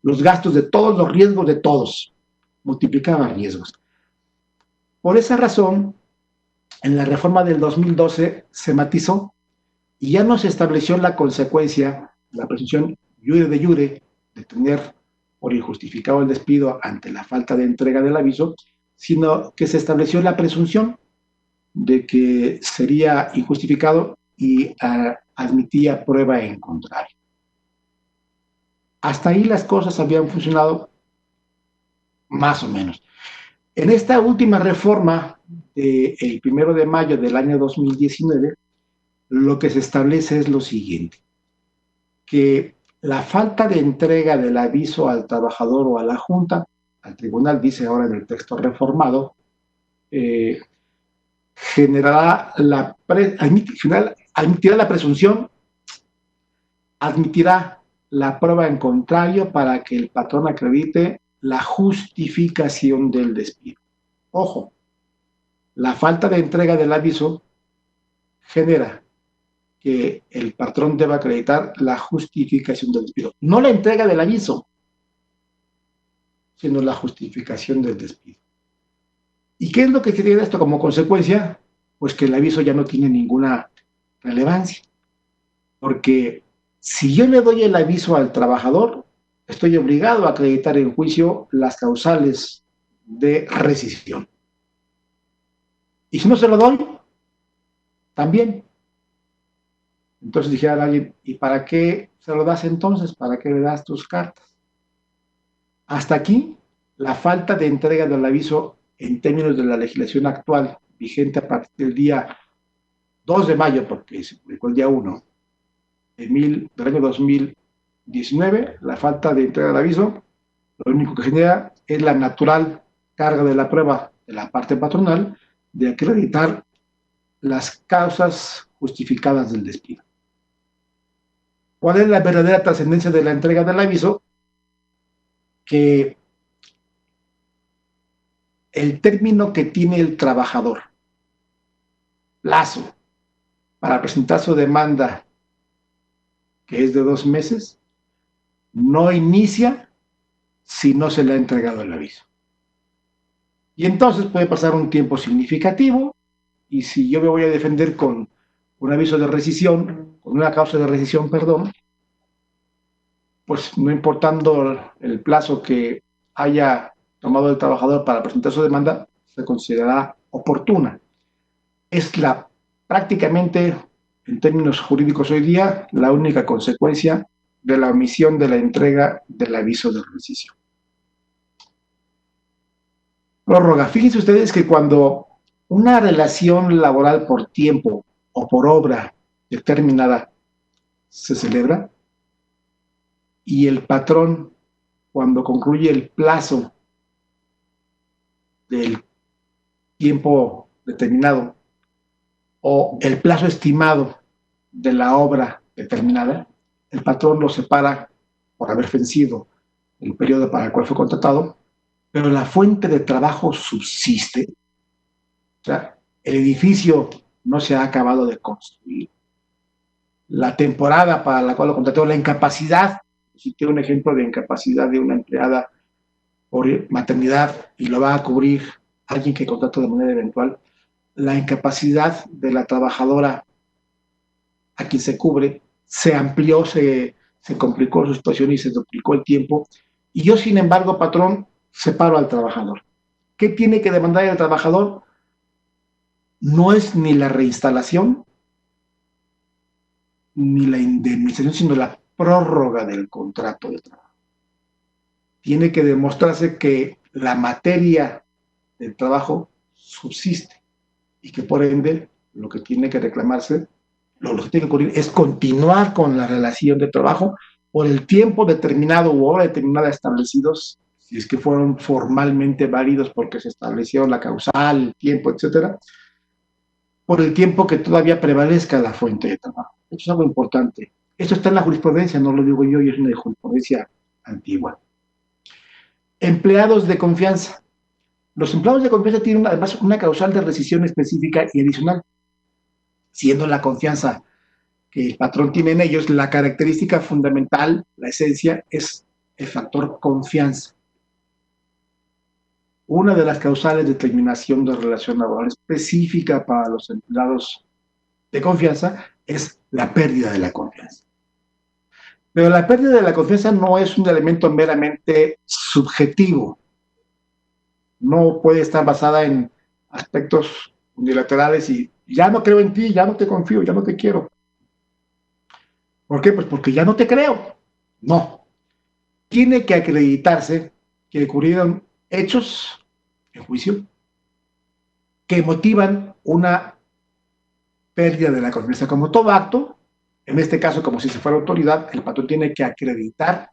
los gastos de todos, los riesgos de todos. Multiplicaba riesgos. Por esa razón, en la reforma del 2012 se matizó y ya no se estableció la consecuencia, la presunción iure de jure, de tener por injustificado el despido ante la falta de entrega del aviso, sino que se estableció la presunción de que sería injustificado y admitía prueba en contrario. Hasta ahí las cosas habían funcionado más o menos. En esta última reforma del 1 de mayo del año 2019, lo que se establece es lo siguiente, que la falta de entrega del aviso al trabajador o a la junta, al tribunal dice ahora en el texto reformado, generará admitirá la presunción, admitirá la prueba en contrario para que el patrón acredite la justificación del despido. Ojo, la falta de entrega del aviso genera que el patrón deba acreditar la justificación del despido. No la entrega del aviso, sino la justificación del despido. ¿Y qué es lo que tiene esto como consecuencia? Pues que el aviso ya no tiene ninguna relevancia. Porque si yo le doy el aviso al trabajador, estoy obligado a acreditar en juicio las causales de rescisión. Y si no se lo doy, también. Entonces dijera alguien, ¿y para qué se lo das entonces? ¿Para qué le das tus cartas? Hasta aquí, la falta de entrega del aviso en términos de la legislación actual, vigente a partir del día 2 de mayo, porque se publicó el día 1 del año 2019, la falta de entrega del aviso, lo único que genera es la natural carga de la prueba de la parte patronal de acreditar las causas justificadas del despido. ¿Cuál es la verdadera trascendencia de la entrega del aviso? Que el término que tiene el trabajador, plazo, para presentar su demanda, que es de 2 meses, no inicia si no se le ha entregado el aviso. Y entonces puede pasar un tiempo significativo, y si yo me voy a defender con un aviso de rescisión, con una causa de rescisión, perdón, pues no importando el plazo que haya tomado el trabajador para presentar su demanda, se considerará oportuna. Es prácticamente, en términos jurídicos hoy día, la única consecuencia de la omisión de la entrega del aviso de rescisión. Prórroga. Fíjense ustedes que cuando una relación laboral por tiempo o por obra determinada se celebra y el patrón, cuando concluye el plazo del tiempo determinado o el plazo estimado de la obra determinada, el patrón lo separa por haber vencido el periodo para el cual fue contratado, pero la fuente de trabajo subsiste. O sea, el edificio no se ha acabado de construir. La temporada para la cual lo contrató, la incapacidad, si tengo un ejemplo de incapacidad de una empleada por maternidad y lo va a cubrir alguien que contrató de manera eventual, la incapacidad de la trabajadora a quien se cubre se amplió, se complicó su situación y se duplicó el tiempo. Y yo, sin embargo, patrón, separo al trabajador. ¿Qué tiene que demandar el trabajador? No es ni la reinstalación, ni la indemnización, sino la prórroga del contrato de trabajo. Tiene que demostrarse que la materia del trabajo subsiste y que por ende lo que tiene que reclamarse, lo que tiene que ocurrir es continuar con la relación de trabajo por el tiempo determinado u hora determinada establecidos, si es que fueron formalmente válidos porque se estableció la causal, el tiempo, etcétera, por el tiempo que todavía prevalezca la fuente de trabajo. Eso es algo importante. Esto está en la jurisprudencia, no lo digo yo, y es una jurisprudencia antigua. Empleados de confianza. Los empleados de confianza tienen además una causal de rescisión específica y adicional, siendo la confianza que el patrón tiene en ellos, la característica fundamental, la esencia, es el factor confianza. Una de las causales de terminación de relación laboral específica para los empleados de confianza es la pérdida de la confianza. Pero la pérdida de la confianza no es un elemento meramente subjetivo. No puede estar basada en aspectos unilaterales y ya no creo en ti, ya no te confío, ya no te quiero. ¿Por qué? Pues porque ya no te creo. No. Tiene que acreditarse que ocurrieron hechos en juicio que motivan una pérdida de la confianza. Como todo acto, en este caso, como si se fuera autoridad, el patrón tiene que acreditar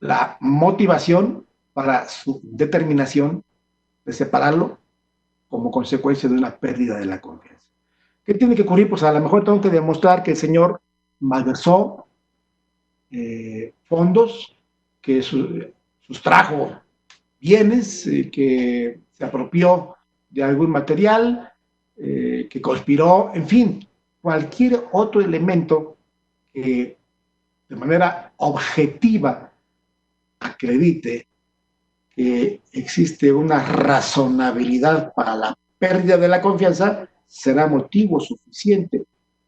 la motivación para su determinación de separarlo como consecuencia de una pérdida de la confianza. ¿Qué tiene que ocurrir? Pues a lo mejor tengo que demostrar que el señor malversó fondos, que sustrajo bienes, que se apropió de algún material, que conspiró, en fin, cualquier otro elemento que de manera objetiva acredite que existe una razonabilidad para la pérdida de la confianza, será motivo suficiente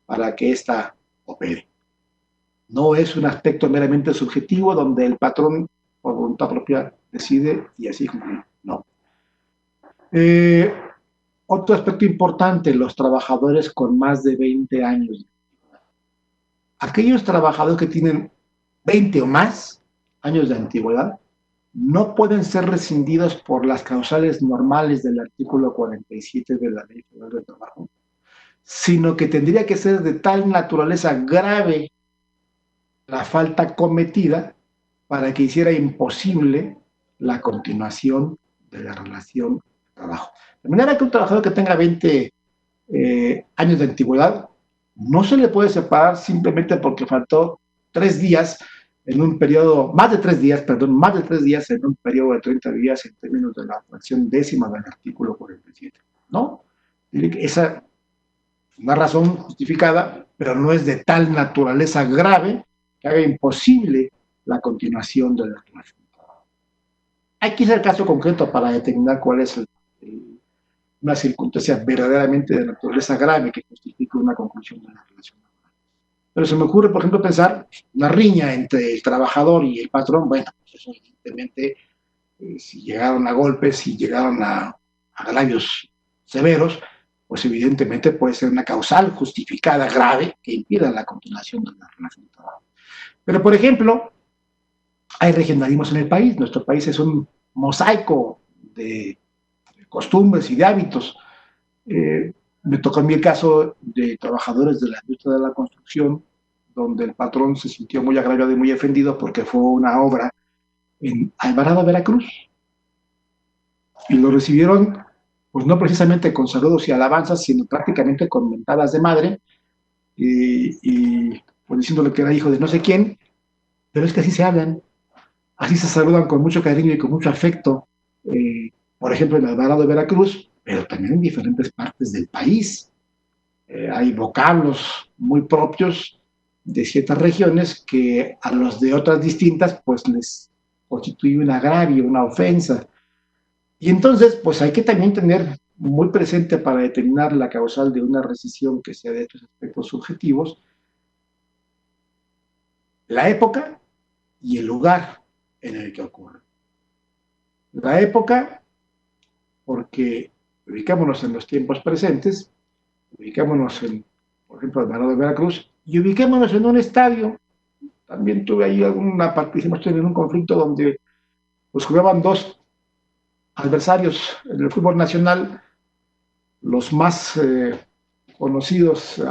para que ésta opere. No es un aspecto meramente subjetivo donde el patrón, por voluntad propia, decide y así concluye. No. Eh, Otro aspecto importante, los trabajadores con más de 20 años. Aquellos trabajadores que tienen 20 o más años de antigüedad no pueden ser rescindidos por las causales normales del artículo 47 de la Ley Federal del Trabajo, sino que tendría que ser de tal naturaleza grave la falta cometida para que hiciera imposible la continuación de la relación de trabajo. De manera que un trabajador que tenga 20 años de antigüedad no se le puede separar simplemente porque faltó 3 días en un periodo, más de 3 días, perdón, más de 3 días en un periodo de 30 días en términos de la fracción décima del artículo 47. ¿No? Esa es una razón justificada, pero no es de tal naturaleza grave que haga imposible la continuación de la relación. Hay que ir al caso concreto para determinar cuál es una circunstancia verdaderamente de naturaleza grave que justifique una conclusión de la relación. Pero se me ocurre, por ejemplo, pensar una riña entre el trabajador y el patrón. Bueno, pues eso evidentemente, si llegaron a golpes, si llegaron a agravios severos, pues evidentemente puede ser una causal justificada grave que impida la continuación de la relación de trabajo. Pero, por ejemplo, hay regionalismos en el país. Nuestro país es un mosaico de costumbres y de hábitos. Me tocó a mí el caso de trabajadores de la industria de la construcción, donde el patrón se sintió muy agraviado y muy ofendido porque fue una obra en Alvarado, Veracruz, y lo recibieron, pues no precisamente con saludos y alabanzas, sino prácticamente con mentadas de madre, y pues diciéndole que era hijo de no sé quién, pero es que así se hablan, así se saludan con mucho cariño y con mucho afecto, por ejemplo, en Alvarado de Veracruz, pero también en diferentes partes del país. Hay vocablos muy propios de ciertas regiones que a los de otras distintas pues les constituye un agravio, una ofensa. Y entonces pues hay que también tener muy presente para determinar la causal de una rescisión que sea de estos aspectos subjetivos, la época y el lugar en el que ocurre. La época, porque ubicámonos en los tiempos presentes, ubicámonos en por ejemplo, el Barrio de Veracruz, y ubiquémonos en un estadio. También tuve ahí alguna participación en un conflicto donde pues, jugaban dos adversarios en el fútbol nacional, los más conocidos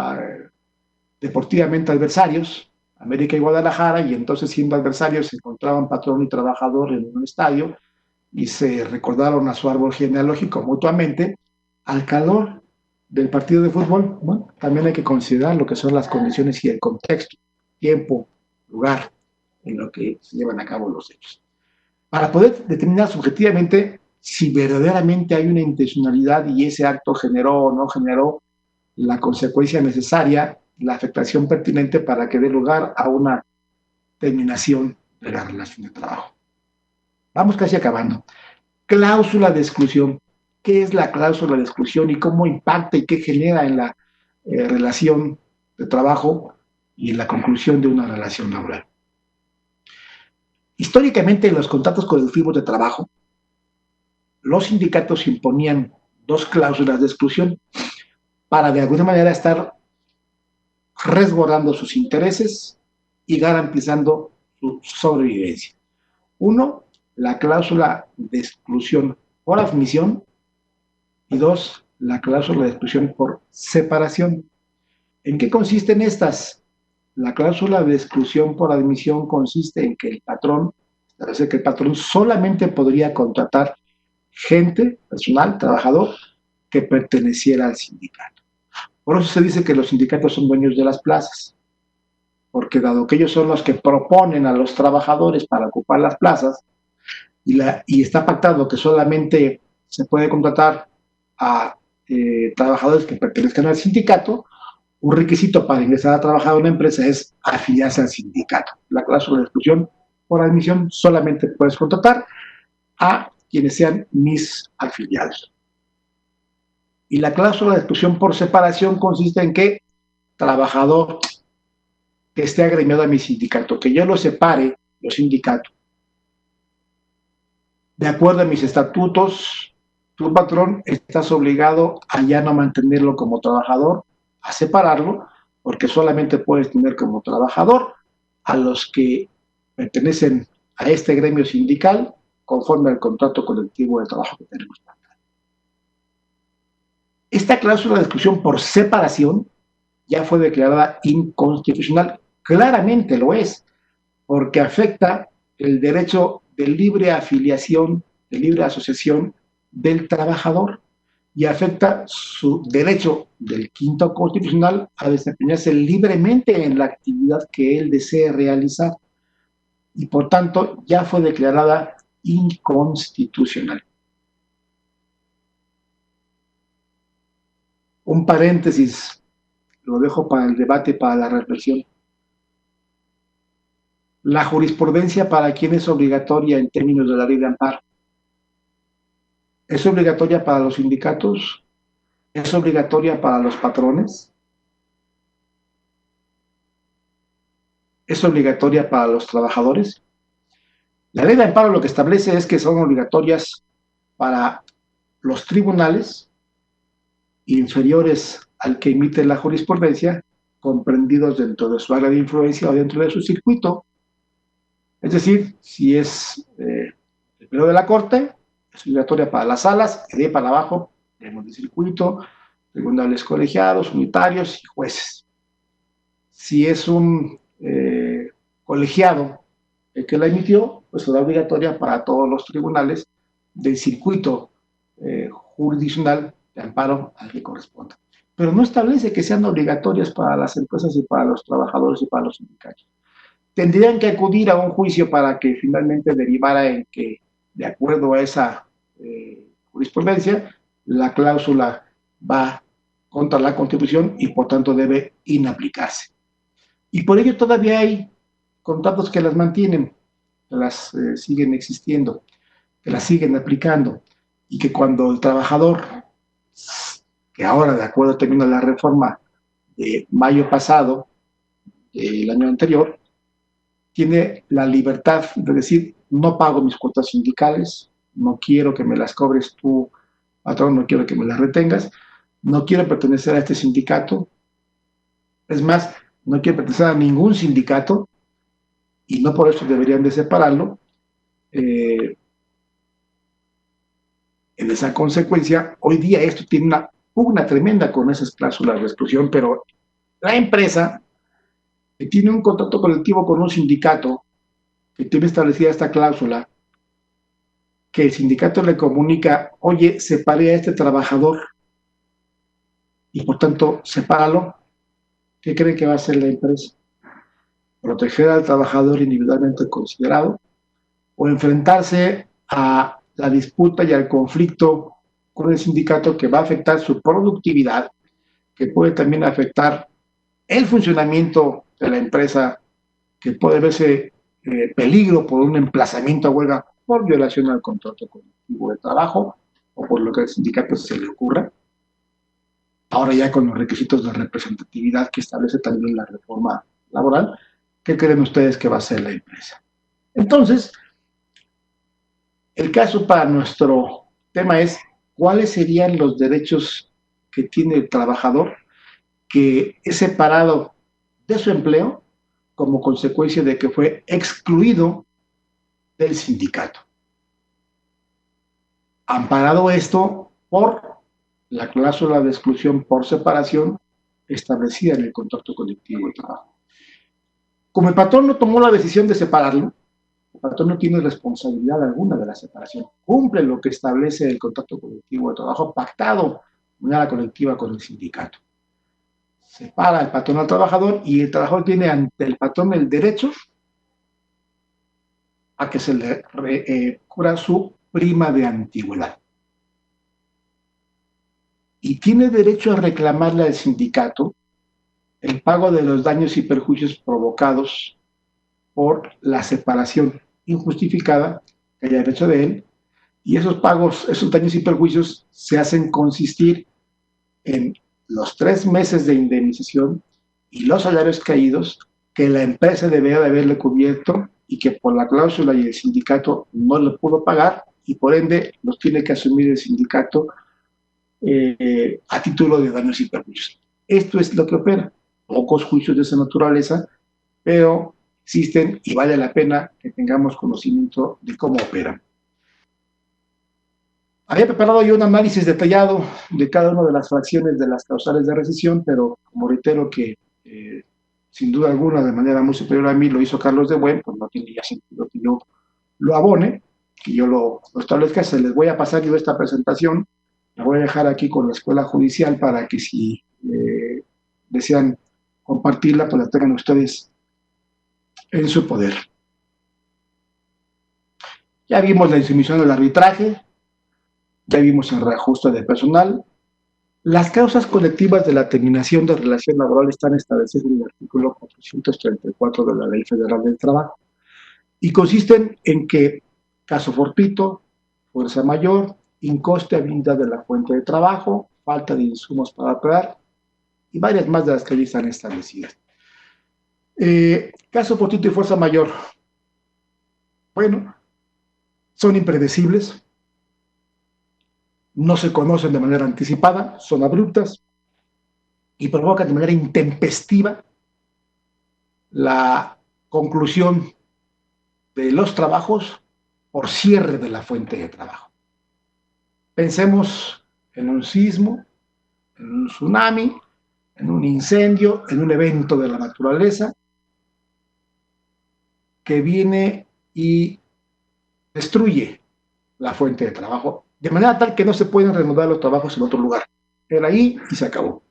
deportivamente adversarios, América y Guadalajara, y entonces siendo adversarios se encontraban patrón y trabajador en un estadio y se recordaron a su árbol genealógico mutuamente. Al calor del partido de fútbol, bueno, también hay que considerar lo que son las condiciones y el contexto, tiempo, lugar en lo que se llevan a cabo los hechos. Para poder determinar subjetivamente si verdaderamente hay una intencionalidad y ese acto generó o no generó la consecuencia necesaria, la afectación pertinente para que dé lugar a una terminación de la relación de trabajo. Vamos casi acabando. Cláusula de exclusión. ¿Qué es la cláusula de exclusión y cómo impacta y qué genera en la relación de trabajo y en la conclusión de una relación laboral? Históricamente, en los contratos colectivos de trabajo, los sindicatos imponían dos cláusulas de exclusión para de alguna manera estar resguardando sus intereses y garantizando su sobrevivencia. Uno, la cláusula de exclusión por admisión y dos, la cláusula de exclusión por separación. ¿En qué consisten estas? La cláusula de exclusión por admisión consiste en que el patrón, establece que el patrón solamente podría contratar gente, personal, trabajador, que perteneciera al sindicato. Por eso se dice que los sindicatos son dueños de las plazas, porque dado que ellos son los que proponen a los trabajadores para ocupar las plazas, y está pactado que solamente se puede contratar a trabajadores que pertenezcan al sindicato, un requisito para ingresar a trabajar a una empresa es afiliarse al sindicato. La cláusula de exclusión por admisión solamente puedes contratar a quienes sean mis afiliados. Y la cláusula de exclusión por separación consiste en que trabajador que esté agremiado a mi sindicato, que yo lo separe, los sindicatos, de acuerdo a mis estatutos, tu patrón estás obligado a ya no mantenerlo como trabajador, a separarlo, porque solamente puedes tener como trabajador a los que pertenecen a este gremio sindical conforme al contrato colectivo de trabajo que tenemos. Esta cláusula de exclusión por separación ya fue declarada inconstitucional. Claramente lo es, porque afecta el derecho de libre afiliación, de libre asociación del trabajador y afecta su derecho del quinto constitucional a desempeñarse libremente en la actividad que él desee realizar y por tanto ya fue declarada inconstitucional. Un paréntesis, lo dejo para el debate, para la reflexión. La jurisprudencia, ¿para quién es obligatoria en términos de la ley de amparo? ¿Es obligatoria para los sindicatos? ¿Es obligatoria para los patrones? ¿Es obligatoria para los trabajadores? La ley de amparo lo que establece es que son obligatorias para los tribunales inferiores al que emite la jurisprudencia, comprendidos dentro de su área de influencia o dentro de su circuito. Es decir, si es el pleno de la Corte, es obligatoria para las salas, y de ahí para abajo, tenemos el circuito, tribunales colegiados, unitarios y jueces. Si es un colegiado el que la emitió, pues será obligatoria para todos los tribunales del circuito jurisdiccional de amparo al que corresponda. Pero no establece que sean obligatorias para las empresas y para los trabajadores y para los sindicatos. Tendrían que acudir a un juicio para que finalmente derivara en que, de acuerdo a esa jurisprudencia, la cláusula va contra la Constitución y por tanto debe inaplicarse. Y por ello todavía hay contratos que las mantienen, que las siguen existiendo, que las siguen aplicando y que cuando el trabajador, que ahora de acuerdo termina la reforma de mayo pasado, del año anterior, tiene la libertad de decir, no pago mis cuotas sindicales, no quiero que me las cobres tú, patrón, no quiero que me las retengas, no quiero pertenecer a este sindicato, Es más, no quiere pertenecer a ningún sindicato y no por eso deberían de separarlo. Eh, en esa consecuencia, hoy día esto tiene una pugna tremenda con esas cláusulas de exclusión, pero la empresa que tiene un contrato colectivo con un sindicato que tiene establecida esta cláusula, que el sindicato le comunica, oye, separé a este trabajador y por tanto, sepáralo, ¿qué cree que va a hacer la empresa? Proteger al trabajador individualmente considerado o enfrentarse a la disputa y al conflicto con el sindicato que va a afectar su productividad, que puede también afectar el funcionamiento de la empresa, que puede verse peligro por un emplazamiento a huelga por violación al contrato colectivo de trabajo o por lo que al sindicato se le ocurra. Ahora ya con los requisitos de representatividad que establece también la reforma laboral, ¿qué creen ustedes que va a hacer la empresa? Entonces, el caso para nuestro tema es cuáles serían los derechos que tiene el trabajador que es separado de su empleo como consecuencia de que fue excluido del sindicato. Amparado esto por la cláusula de exclusión por separación establecida en el contrato colectivo de trabajo. Como el patrón no tomó la decisión de separarlo, el patrón no tiene responsabilidad alguna de la separación. Cumple lo que establece el contrato colectivo de trabajo pactado de manera colectiva con el sindicato. Separa el patrón al trabajador y el trabajador tiene ante el patrón el derecho a que se le cubra su prima de antigüedad. Y tiene derecho a reclamarle al sindicato el pago de los daños y perjuicios provocados por la separación injustificada que haya hecho de él, y esos pagos, esos daños y perjuicios se hacen consistir en los 3 meses de indemnización y los salarios caídos que la empresa debería de haberle cubierto y que por la cláusula y el sindicato no le pudo pagar y por ende los tiene que asumir el sindicato a título de daños y perjuicios. Esto es lo que opera. Pocos juicios de esa naturaleza, pero existen y vale la pena que tengamos conocimiento de cómo operan. Había preparado yo un análisis detallado de cada una de las fracciones de las causales de rescisión, pero como reitero que sin duda alguna, de manera muy superior a mí, lo hizo Carlos de Buen, pues no tiene ya sentido que yo lo abone, que yo lo establezca. Se les voy a pasar yo esta presentación, la voy a dejar aquí con la Escuela Judicial para que si desean compartirla, pues la tengan ustedes en su poder. Ya vimos la insumisión del arbitraje, ya vimos el reajuste de personal. Las causas colectivas de la terminación de relación laboral están establecidas en el artículo 434 de la Ley Federal del Trabajo y consisten en que caso fortuito, fuerza mayor, incosteabilidad de la fuente de trabajo, falta de insumos para operar y varias más de las que ahí están establecidas. Caso fortuito y fuerza mayor, bueno, son impredecibles, no se conocen de manera anticipada, son abruptas y provocan de manera intempestiva la conclusión de los trabajos por cierre de la fuente de trabajo. Pensemos en un sismo, en un tsunami, en un incendio, en un evento de la naturaleza que viene y destruye la fuente de trabajo de manera tal que no se pueden reanudar los trabajos en otro lugar. Era ahí y se acabó.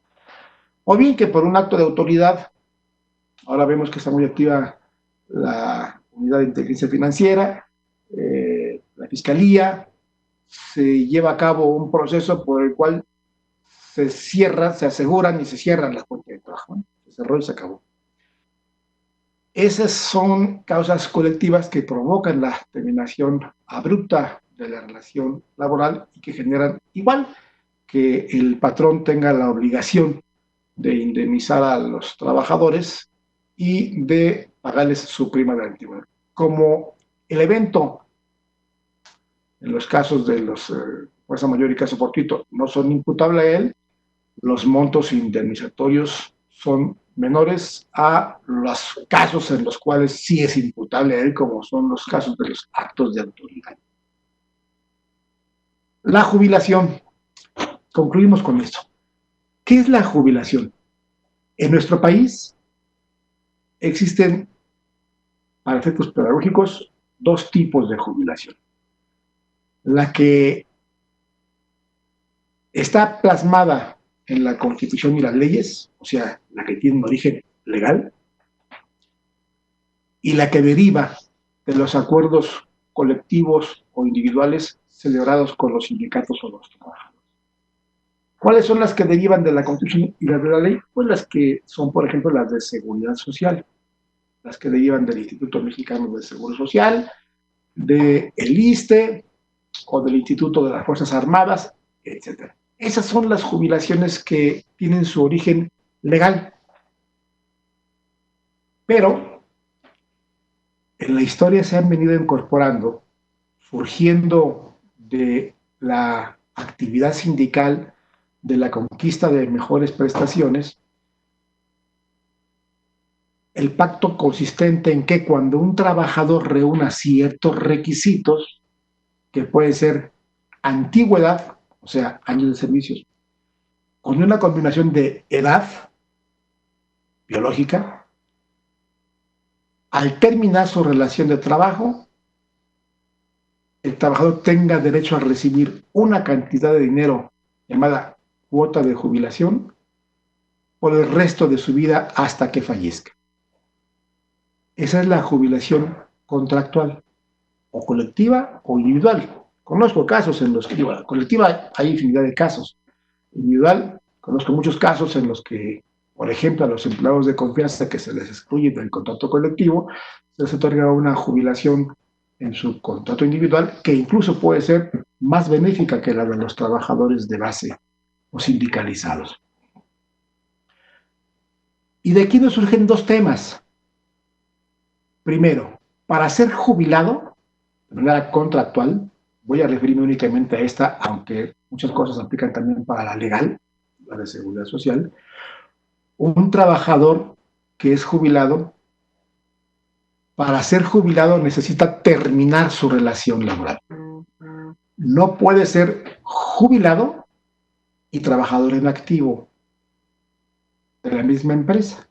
O bien que por un acto de autoridad, ahora vemos que está muy activa la Unidad de Inteligencia Financiera, la Fiscalía, se lleva a cabo un proceso por el cual se cierran, se aseguran y se cierran las fuentes de trabajo. Se cerró y se acabó. Esas son causas colectivas que provocan la terminación abrupta de la relación laboral y que generan igual que el patrón tenga la obligación de indemnizar a los trabajadores y de pagarles su prima de antigüedad. Como el evento, en los casos de los fuerza mayor y caso fortuito, no son imputables a él, los montos indemnizatorios son menores a los casos en los cuales sí es imputable a él, como son los casos de los actos de autoridad. La jubilación. Concluimos con esto. ¿Qué es la jubilación? En nuestro país existen, para efectos pedagógicos, dos tipos de jubilación. La que está plasmada en la Constitución y las leyes, o sea, la que tiene un origen legal, y la que deriva de los acuerdos colectivos o individuales celebrados con los sindicatos o los trabajadores. ¿Cuáles son las que derivan de la Constitución y las de la ley? Pues las que son, por ejemplo, las de seguridad social, las que derivan del Instituto Mexicano de Seguro Social, del ISSSTE o del Instituto de las Fuerzas Armadas, etc. Esas son las jubilaciones que tienen su origen legal. Pero en la historia se han venido incorporando, surgiendo de la actividad sindical, de la conquista de mejores prestaciones, el pacto consistente en que cuando un trabajador reúna ciertos requisitos, que pueden ser antigüedad, o sea, años de servicios, con una combinación de edad biológica, al terminar su relación de trabajo, el trabajador tenga derecho a recibir una cantidad de dinero llamada cuota de jubilación por el resto de su vida hasta que fallezca. Esa es la jubilación contractual, o colectiva o individual. Conozco casos en los que, digo, colectiva hay infinidad de casos. Individual, conozco muchos casos en los que, por ejemplo, a los empleados de confianza que se les excluye del contrato colectivo, se les otorga una jubilación en su contrato individual que incluso puede ser más benéfica que la de los trabajadores de base o sindicalizados. Y de aquí nos surgen dos temas. Primero, para ser jubilado, de manera contractual, voy a referirme únicamente a esta, aunque muchas cosas aplican también para la legal, la de seguridad social. Un trabajador que es jubilado, para ser jubilado necesita terminar su relación laboral. No puede ser jubilado y trabajador en activo de la misma empresa,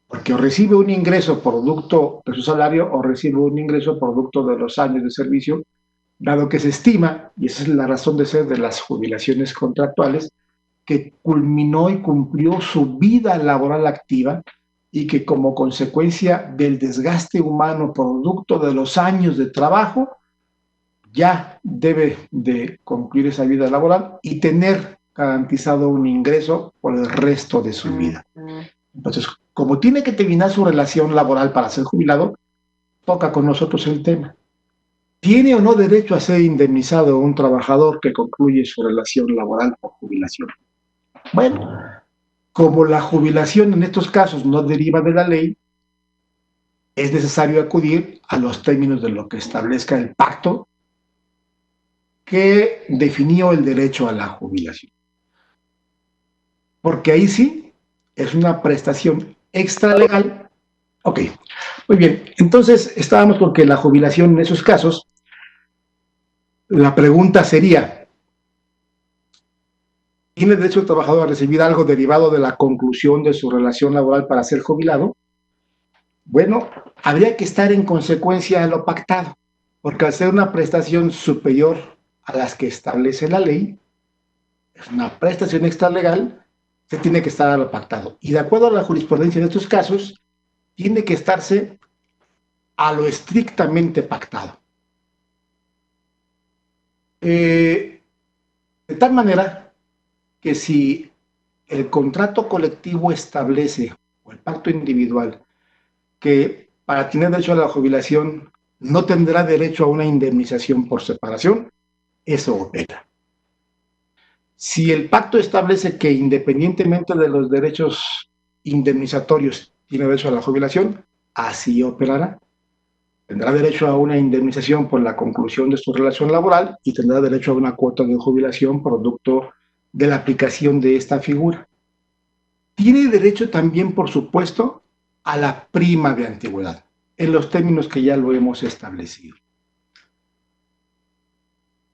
porque o recibe un ingreso producto de su salario o recibe un ingreso producto de los años de servicio, dado que se estima, y esa es la razón de ser de las jubilaciones contractuales, que culminó y cumplió su vida laboral activa y que como consecuencia del desgaste humano producto de los años de trabajo, ya debe de concluir esa vida laboral y tener garantizado un ingreso por el resto de su vida. Entonces, como tiene que terminar su relación laboral para ser jubilado, toca con nosotros el tema. ¿Tiene o no derecho a ser indemnizado un trabajador que concluye su relación laboral por jubilación? Bueno, como la jubilación en estos casos no deriva de la ley, es necesario acudir a los términos de lo que establezca el pacto que definió el derecho a la jubilación. Porque ahí sí es una prestación extralegal. Ok, muy bien. Entonces estábamos con que la jubilación en esos casos, la pregunta sería, ¿tiene derecho el trabajador a recibir algo derivado de la conclusión de su relación laboral para ser jubilado? Bueno, habría que estar en consecuencia de lo pactado, porque al ser una prestación superior a las que establece la ley, es una prestación extralegal, se tiene que estar a lo pactado. Y de acuerdo a la jurisprudencia en estos casos, tiene que estarse a lo estrictamente pactado. De tal manera que si el contrato colectivo establece, o el pacto individual, que para tener derecho a la jubilación no tendrá derecho a una indemnización por separación, eso opera. Si el pacto establece que independientemente de los derechos indemnizatorios tiene derecho a la jubilación, así operará. Tendrá derecho a una indemnización por la conclusión de su relación laboral y tendrá derecho a una cuota de jubilación producto de la aplicación de esta figura. Tiene derecho también, por supuesto, a la prima de antigüedad, en los términos que ya lo hemos establecido.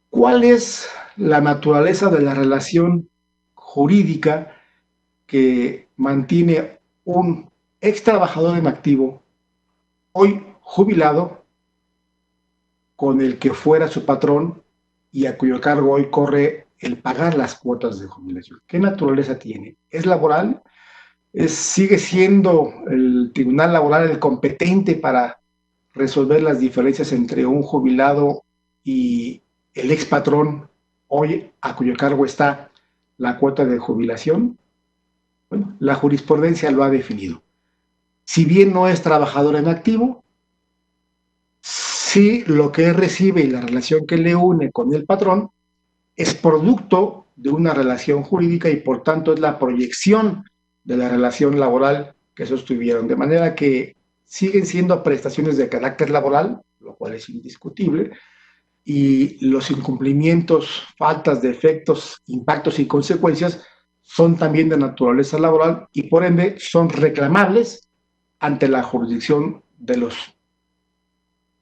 ¿Cuál es la naturaleza de la relación jurídica que mantiene un ex trabajador en activo, hoy jubilado, con el que fuera su patrón y a cuyo cargo hoy corre el pagar las cuotas de jubilación? ¿Qué naturaleza tiene? ¿Es laboral? ¿Sigue siendo el tribunal laboral el competente para resolver las diferencias entre un jubilado y el ex patrón hoy a cuyo cargo está la cuota de jubilación? Bueno, la jurisprudencia lo ha definido. Si bien no es trabajador en activo, sí lo que él recibe y la relación que le une con el patrón es producto de una relación jurídica y por tanto es la proyección de la relación laboral que sostuvieron. De manera que siguen siendo prestaciones de carácter laboral, lo cual es indiscutible, y los incumplimientos, faltas, defectos, impactos y consecuencias son también de naturaleza laboral y por ende son reclamables ante la jurisdicción de los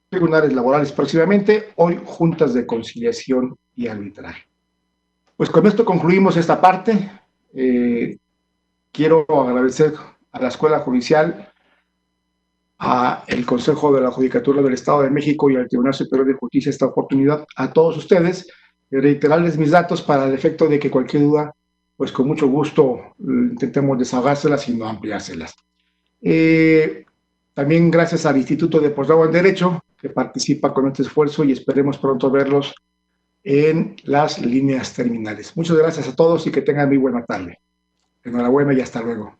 tribunales laborales próximamente, hoy juntas de conciliación y arbitraje. Pues con esto concluimos esta parte. Quiero agradecer a la Escuela Judicial, al Consejo de la Judicatura del Estado de México y al Tribunal Superior de Justicia esta oportunidad, a todos ustedes, y reiterarles mis datos para el efecto de que cualquier duda, pues con mucho gusto intentemos desahogárselas y no ampliárselas. También gracias al Instituto de Posgrado en Derecho, que participa con este esfuerzo y esperemos pronto verlos en las líneas terminales. Muchas gracias a todos y que tengan muy buena tarde. Enhorabuena y hasta luego.